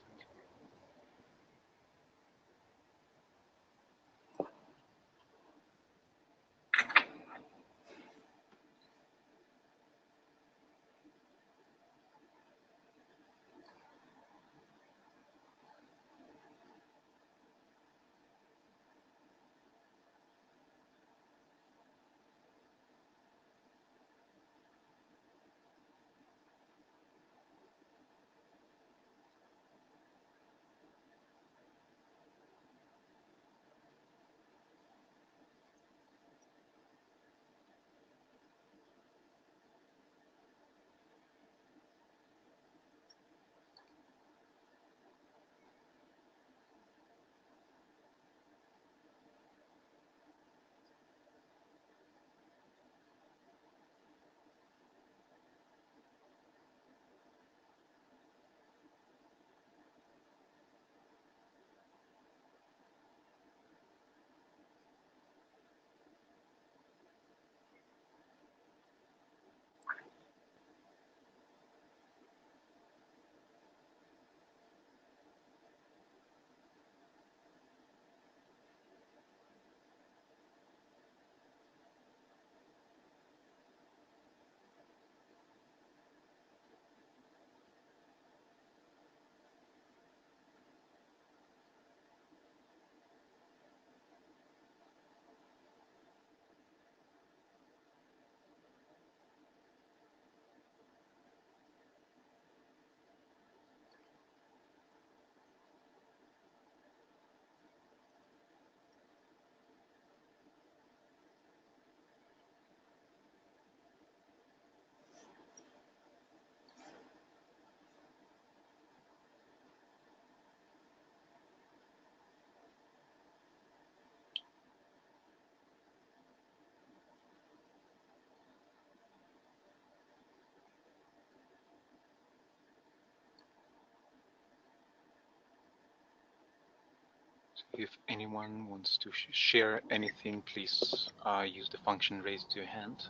If anyone wants to share anything, please use the function raise your hand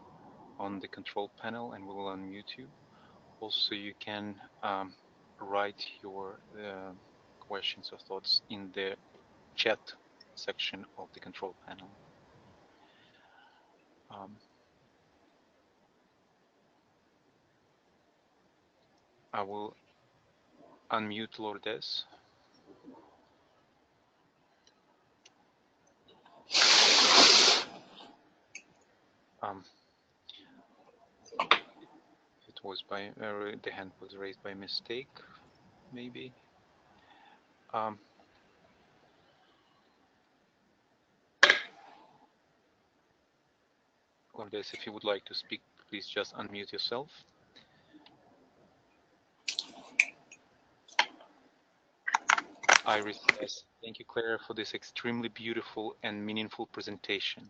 on the control panel and we will unmute you. Also, you can write your questions or thoughts in the chat section of the control panel. I will unmute Lourdes. It was by the hand was raised by mistake, maybe. Lourdes, if you would like to speak, please just unmute yourself. Iris says, thank you, Claire, for this extremely beautiful and meaningful presentation.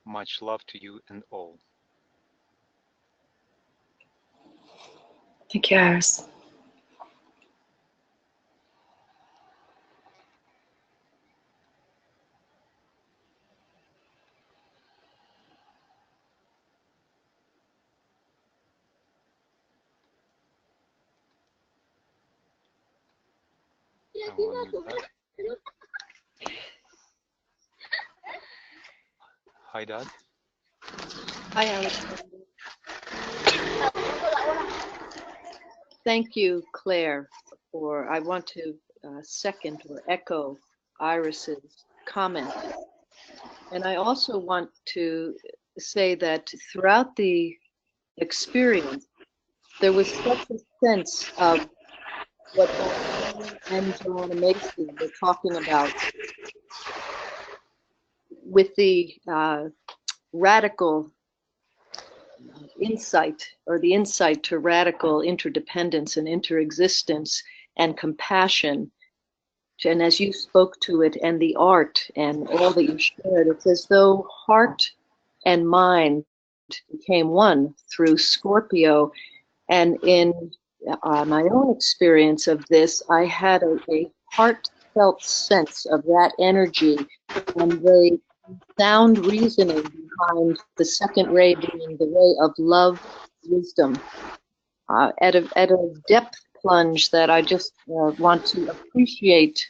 Much love to you and all. Thank you, Iris. I will unmute that. Hi, Dad. Hi, Alexander. Thank you, Claire, I want to second or echo Iris's comment. And I also want to say that throughout the experience, there was such a sense of what Anne and Joanna Macy were talking about with the radical insight, or the insight to radical interdependence and interexistence and compassion. And as you spoke to it, and the art and all that you shared, it's as though heart and mind became one through Scorpio. And in my own experience of this, I had a heartfelt sense of that energy and the sound reasoning behind the second ray being the ray of love, wisdom, at a depth plunge that I just want to appreciate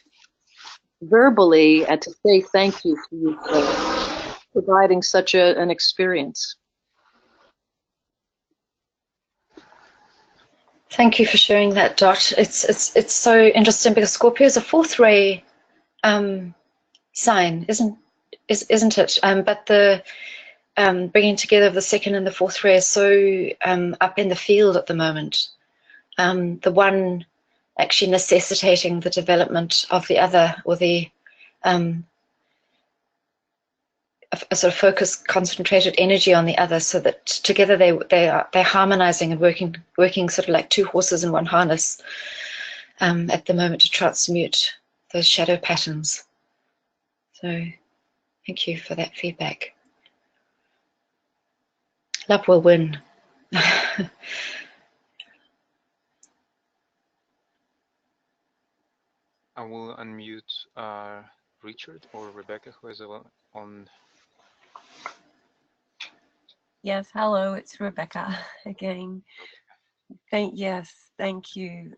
verbally, and to say thank you for you for providing such an experience. Thank you for sharing that, Dot. It's so interesting because Scorpio is a fourth ray sign, isn't it? But the bringing together of the second and the fourth ray is so up in the field at the moment. The one actually necessitating the development of the other, or the a sort of focused, concentrated energy on the other, so that together they're harmonizing and working sort of like two horses in one harness at the moment to transmute those shadow patterns. So thank you for that feedback. Love will win. I will unmute Richard or Rebecca, who is on. Yes, hello, it's Rebecca again. Thank you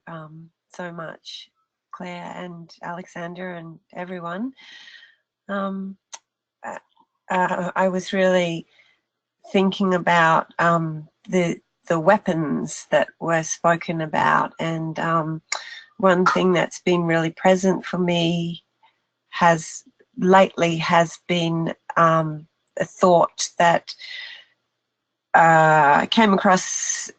so much, Claire and Alexander and everyone. I was really thinking about the weapons that were spoken about, and one thing that's been really present for me lately has been a thought that I came across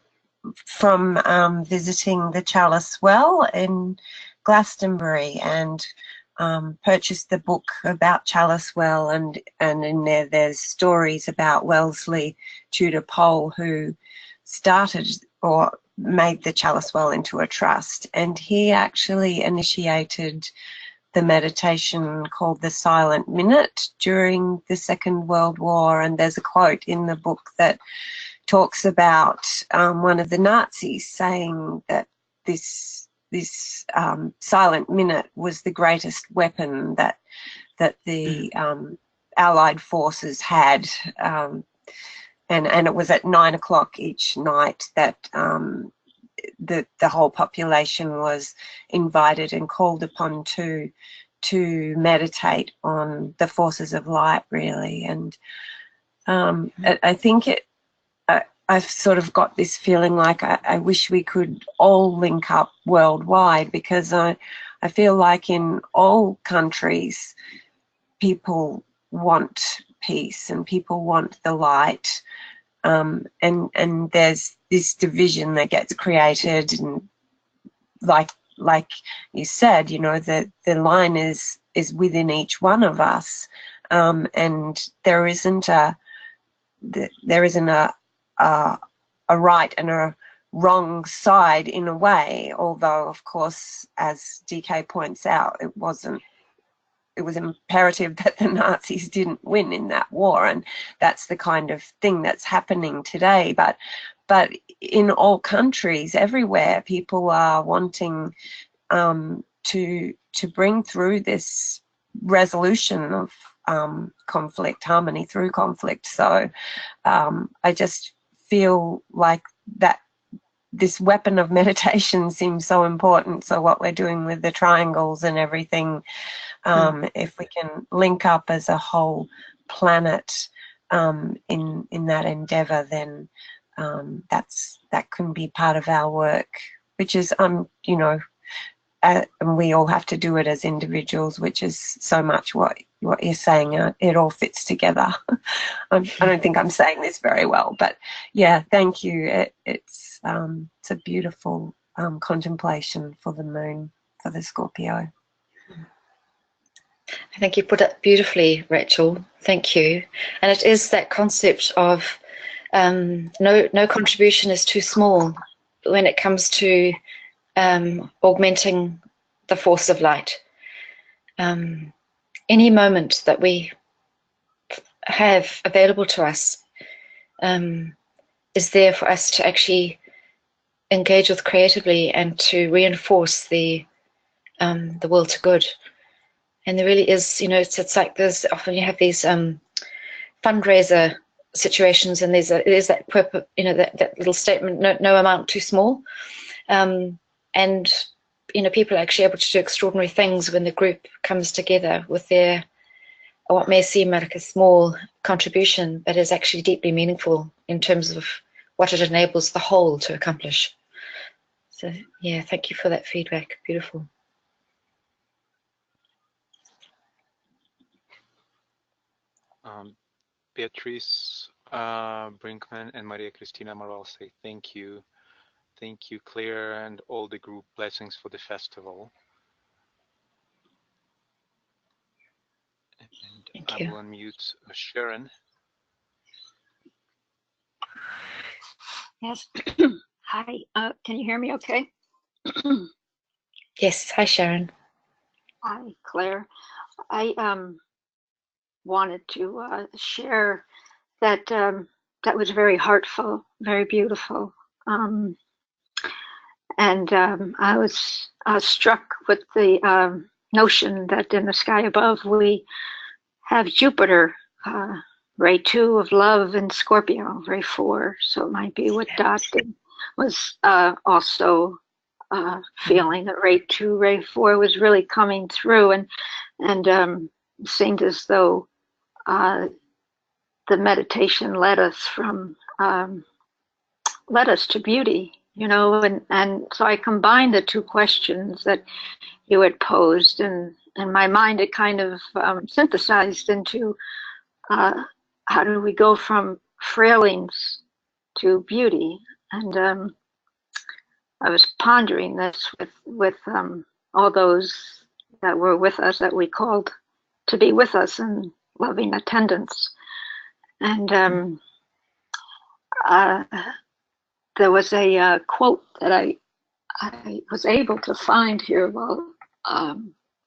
from visiting the Chalice Well in Glastonbury, and purchased the book about Chalice Well, and in there's stories about Wellesley Tudor Pole, who started or made the Chalice Well into a trust, and he actually initiated the meditation called the Silent Minute during the Second World War. And there's a quote in the book that talks about one of the Nazis saying that this silent minute was the greatest weapon that the Allied forces had, and it was at 9 o'clock each night that the whole population was invited and called upon to meditate on the forces of light, really. And I think I've sort of got this feeling like I wish we could all link up worldwide, because I feel like in all countries people want peace and people want the light, and there's this division that gets created, and like you said, you know, the line is within each one of us, and there isn't a right and a wrong side in a way, although of course, as DK points out, it was imperative that the Nazis didn't win in that war, and that's the kind of thing that's happening today. But in all countries, everywhere, people are wanting to bring through this resolution of conflict, harmony through conflict. So I just feel like that this weapon of meditation seems so important. So what we're doing with the triangles and everything, if we can link up as a whole planet in that endeavour, then that can be part of our work, which is you know, and we all have to do it as individuals, which is so much what you're saying. It all fits together. I don't think I'm saying this very well, but yeah, thank you. It's a beautiful contemplation for the moon, for the Scorpio. I think you put it beautifully, Rachel. Thank you. And it is that concept of no contribution is too small when it comes to augmenting the force of light. Any moment that we have available to us is there for us to actually engage with creatively and to reinforce the will to good. And there really is, you know, it's like there's often you have these fundraiser situations, and there's that purpose, you know, that little statement, no amount too small. And you know, people are actually able to do extraordinary things when the group comes together with their what may seem like a small contribution, but is actually deeply meaningful in terms of what it enables the whole to accomplish. So yeah, thank you for that feedback. Beautiful. Beatrice Brinkman and Maria Cristina Maral say thank you. Thank you, Claire, and all the group. Blessings for the festival. And Thank I you. will unmute Sharon. Yes. Hi. Can you hear me okay? Yes. Hi, Sharon. Hi, Claire. I wanted to share that that was very heartful, very beautiful. And I was struck with the notion that in the sky above we have Jupiter, ray 2 of love in Scorpio, ray 4. So it might be what Dot was also feeling, that ray 2, ray 4 was really coming through, and seemed as though the meditation led us to beauty, you know, and so I combined the two questions that you had posed, and in my mind it kind of synthesized into how do we go from frailings to beauty? And I was pondering this with all those that were with us, that we called to be with us in loving attendance. And there was a quote that I was able to find here while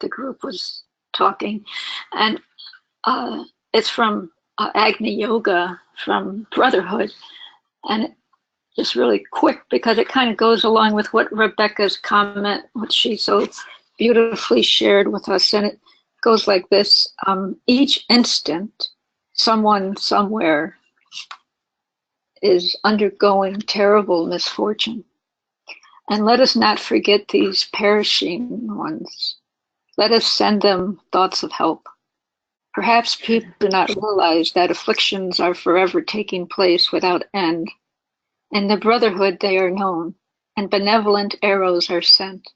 the group was talking, and it's from Agni Yoga from Brotherhood, and just really quick because it kind of goes along with what Rebecca's comment, what she so beautifully shared with us, and it goes like this: each instant, someone somewhere is undergoing terrible misfortune. And let us not forget these perishing ones. Let us send them thoughts of help. Perhaps people do not realize that afflictions are forever taking place without end. In the Brotherhood they are known, and benevolent arrows are sent.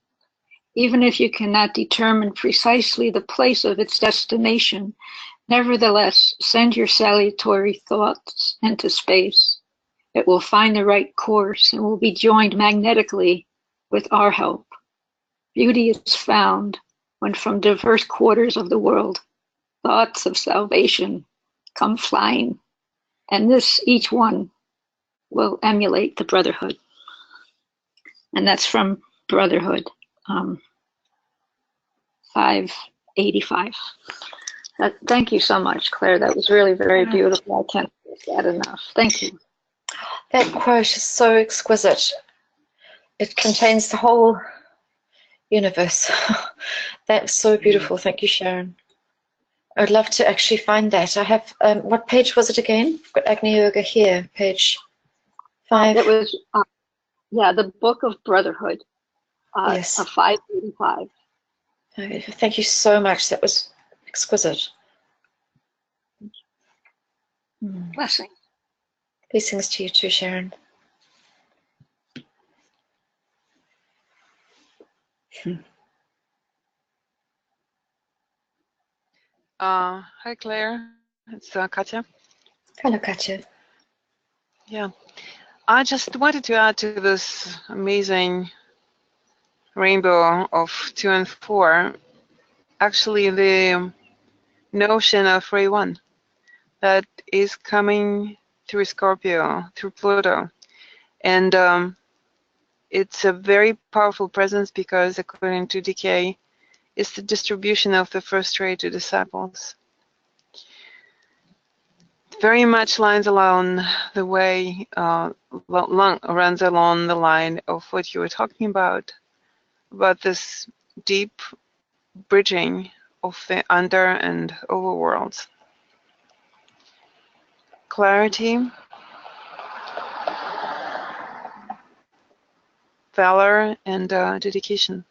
Even if you cannot determine precisely the place of its destination, nevertheless, send your salutary thoughts into space. It will find the right course and will be joined magnetically with our help. Beauty is found when from diverse quarters of the world, thoughts of salvation come flying, and this, each one, will emulate the Brotherhood. And that's from Brotherhood, 585. Thank you so much, Claire. That was really very beautiful. I can't say that enough. Thank you. That quote is so exquisite. It contains the whole universe. That's so beautiful. Thank you, Sharon. I'd love to actually find that. I have, what page was it again? I've got Agni Yoga here, page 5. It was, yeah, the Book of Brotherhood, yes. of 585. Thank you so much. That was exquisite. Blessing. Blessings to you too, Sharon. Hi, Claire. It's Katya. Hello, Katya. Yeah, I just wanted to add to this amazing rainbow of 2 and 4, actually the notion of Ray 1 that is coming through Scorpio, through Pluto. And it's a very powerful presence because, according to DK, it's the distribution of the first ray to disciples. Very much lines along the way, runs along the line of what you were talking about this deep bridging of the under and overworlds. Clarity, valor, and dedication,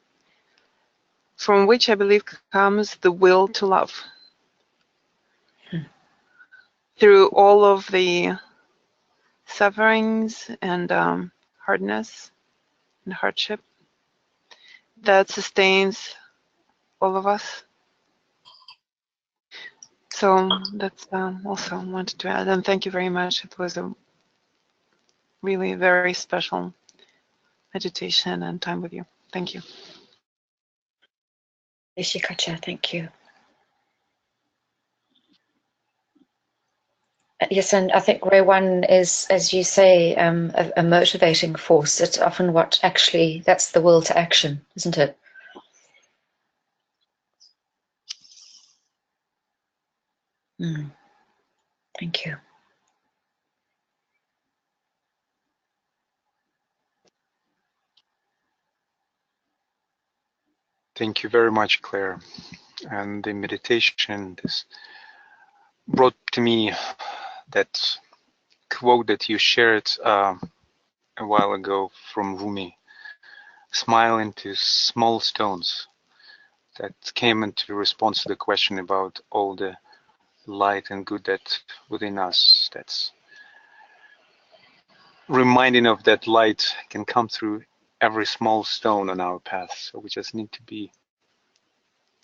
from which I believe comes the will to love. Through all of the sufferings and hardness and hardship that sustains all of us. So that's also wanted to add, and thank you very much. It was a really very special meditation and time with you. Thank you. Katya, thank you. Yes, and I think Ray 1 is, as you say, a motivating force. It's often what actually, that's the will to action, isn't it? Thank you. Thank you very much, Claire. And the meditation this brought to me that quote that you shared a while ago from Rumi, smile into small stones, that came into response to the question about all the light and good that's within us. That's reminding of that light can come through every small stone on our path. So we just need to be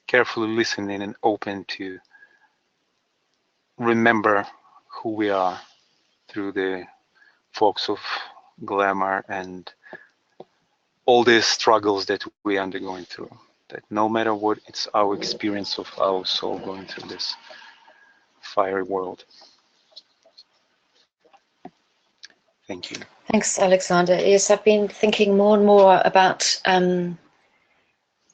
carefully listening and open to remember who we are through the fogs of glamour and all the struggles that we are undergoing through. That no matter what, it's our experience of our soul going through this fiery world. Thank you. Thanks, Alexander. Yes, I've been thinking more and more about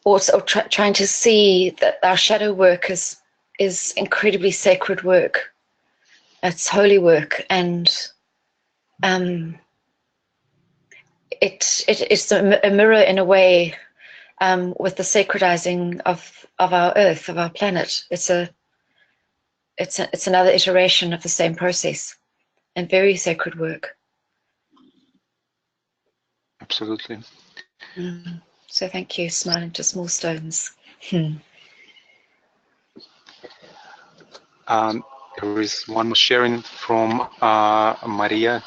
also trying to see that our shadow work is incredibly sacred work. It's holy work, and it's a mirror in a way with the sacredizing of our earth, of our planet. It's another iteration of the same process, and very sacred work. Absolutely. So thank you, smiling to small stones. There is one more sharing from Maria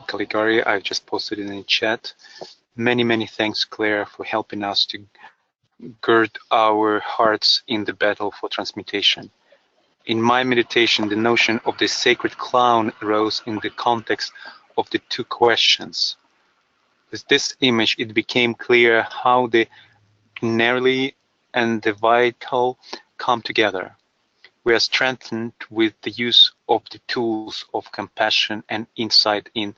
Caligari. I just posted it in the chat. Many, many thanks, Claire, for helping us to gird our hearts in the battle for transmutation. In my meditation, the notion of the sacred clown arose in the context of the two questions. With this image, it became clear how the gnarly and the vital come together. We are strengthened with the use of the tools of compassion and insight in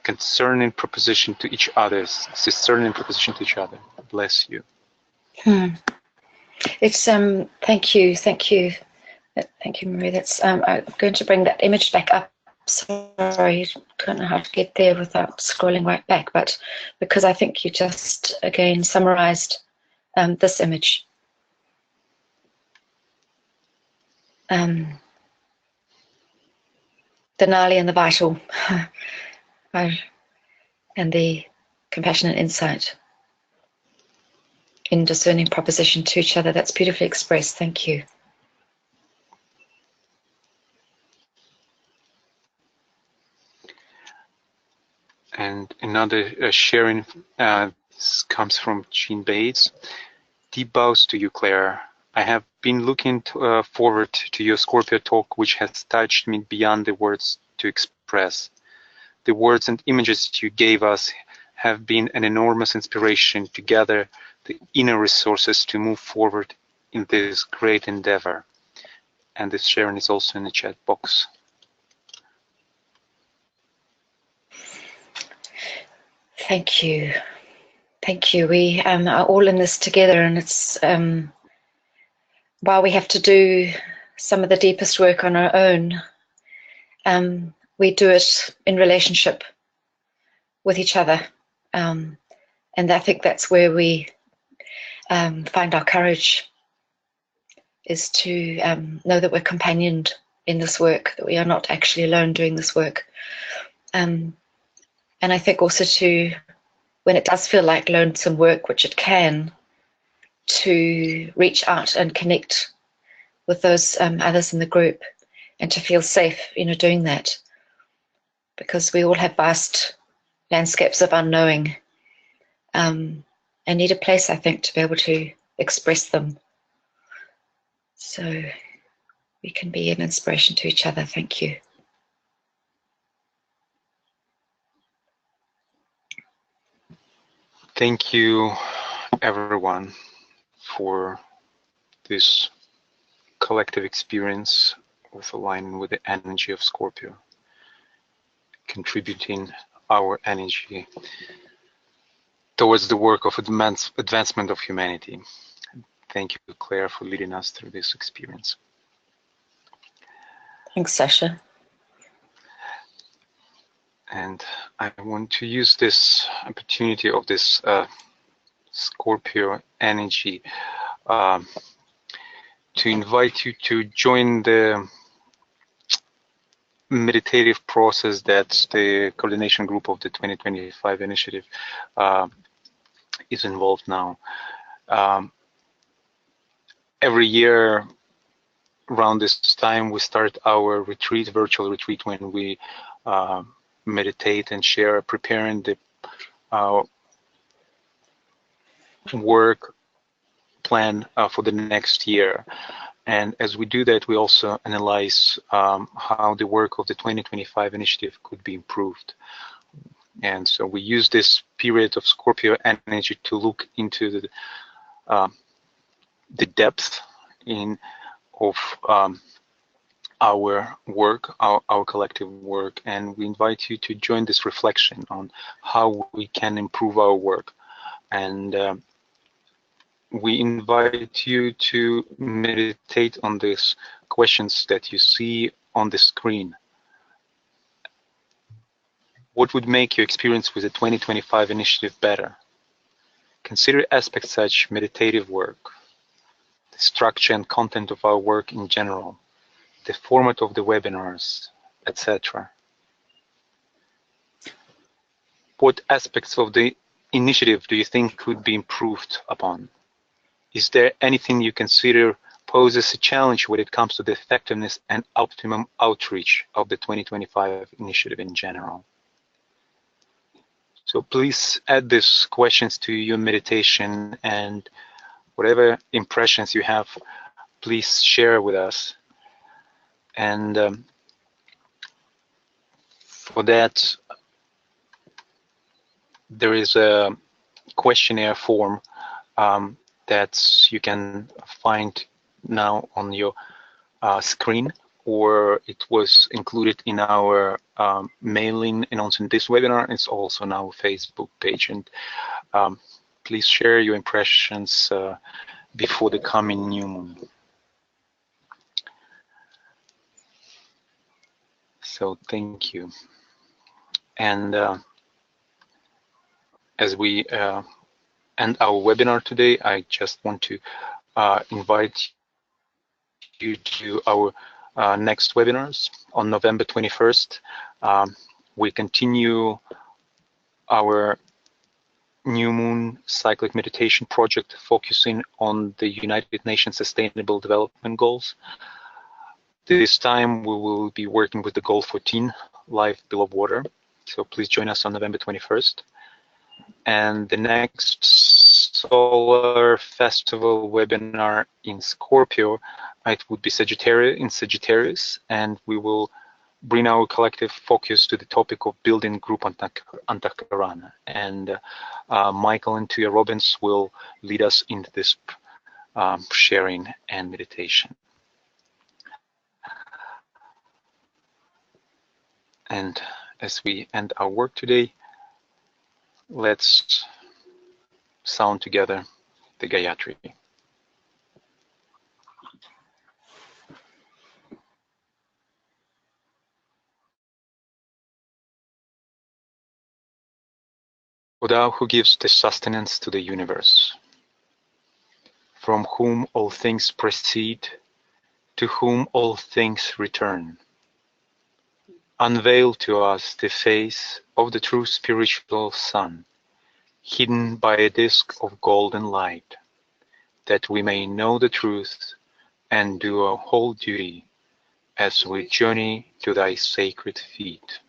concerning proposition to each other. Bless you. It's thank you, Marie. That's I'm going to bring that image back up. Sorry, don't know how to get there without scrolling right back, but because I think you just again summarized this image. The gnarly and the vital, and the compassionate insight in discerning proposition to each other. That's beautifully expressed. Thank you. And another sharing comes from Jean Bates. Deep bows to you, Claire. I have been looking forward to your Scorpio talk, which has touched me beyond the words to express. The words and images you gave us have been an enormous inspiration to gather the inner resources to move forward in this great endeavor. And this sharing is also in the chat box. Thank you. Thank you. We are all in this together, and it's while we have to do some of the deepest work on our own, we do it in relationship with each other. And I think that's where we find our courage, is to know that we're companioned in this work, that we are not actually alone doing this work. And I think also to, when it does feel like lonesome work, which it can, to reach out and connect with those others in the group, and to feel safe, doing that, because we all have vast landscapes of unknowing, and need a place, I think, to be able to express them. So we can be an inspiration to each other. Thank you. Thank you, everyone, for this collective experience of aligning with the energy of Scorpio, contributing our energy towards the work of advancement of humanity. Thank you, Claire, for leading us through this experience. Thanks, Sasha. And I want to use this opportunity of this Scorpio energy to invite you to join the meditative process that the coordination group of the 2025 initiative is involved now. Every year around this time, we start our retreat, virtual retreat, when we meditate and share, preparing the work plan for the next year. And as we do that, we also analyze how the work of the 2025 initiative could be improved. And so we use this period of Scorpio energy to look into the depth of our work, our collective work, and we invite you to join this reflection on how we can improve our work. And we invite you to meditate on these questions that you see on the screen. What would make your experience with the 2025 initiative better? Consider aspects such as meditative work, the structure and content of our work in general, the format of the webinars, etc. What aspects of the initiative do you think could be improved upon? Is there anything you consider poses a challenge when it comes to the effectiveness and optimum outreach of the 2025 initiative in general? So please add these questions to your meditation, and whatever impressions you have, please share with us. And for that, there is a questionnaire form that you can find now on your screen, or it was included in our mailing announcing this webinar. It's also on our Facebook page. And please share your impressions before the coming new moon. So thank you. And as we end our webinar today, I just want to invite you to our next webinars on November 21st. We continue our new moon cyclic meditation project, focusing on the United Nations Sustainable Development Goals. This time we will be working with the goal 14, life below water. So please join us on November 21st. And the next Solar Festival webinar in Scorpio, it would be Sagittarius, and we will bring our collective focus to the topic of building group Antakarana. And Michael and Tuya Robbins will lead us into this sharing and meditation. And as we end our work today, let's sound together the Gayatri. O thou who gives the sustenance to the universe, from whom all things proceed, to whom all things return, unveil to us the face of the true spiritual sun, hidden by a disk of golden light, that we may know the truth and do our whole duty as we journey to thy sacred feet.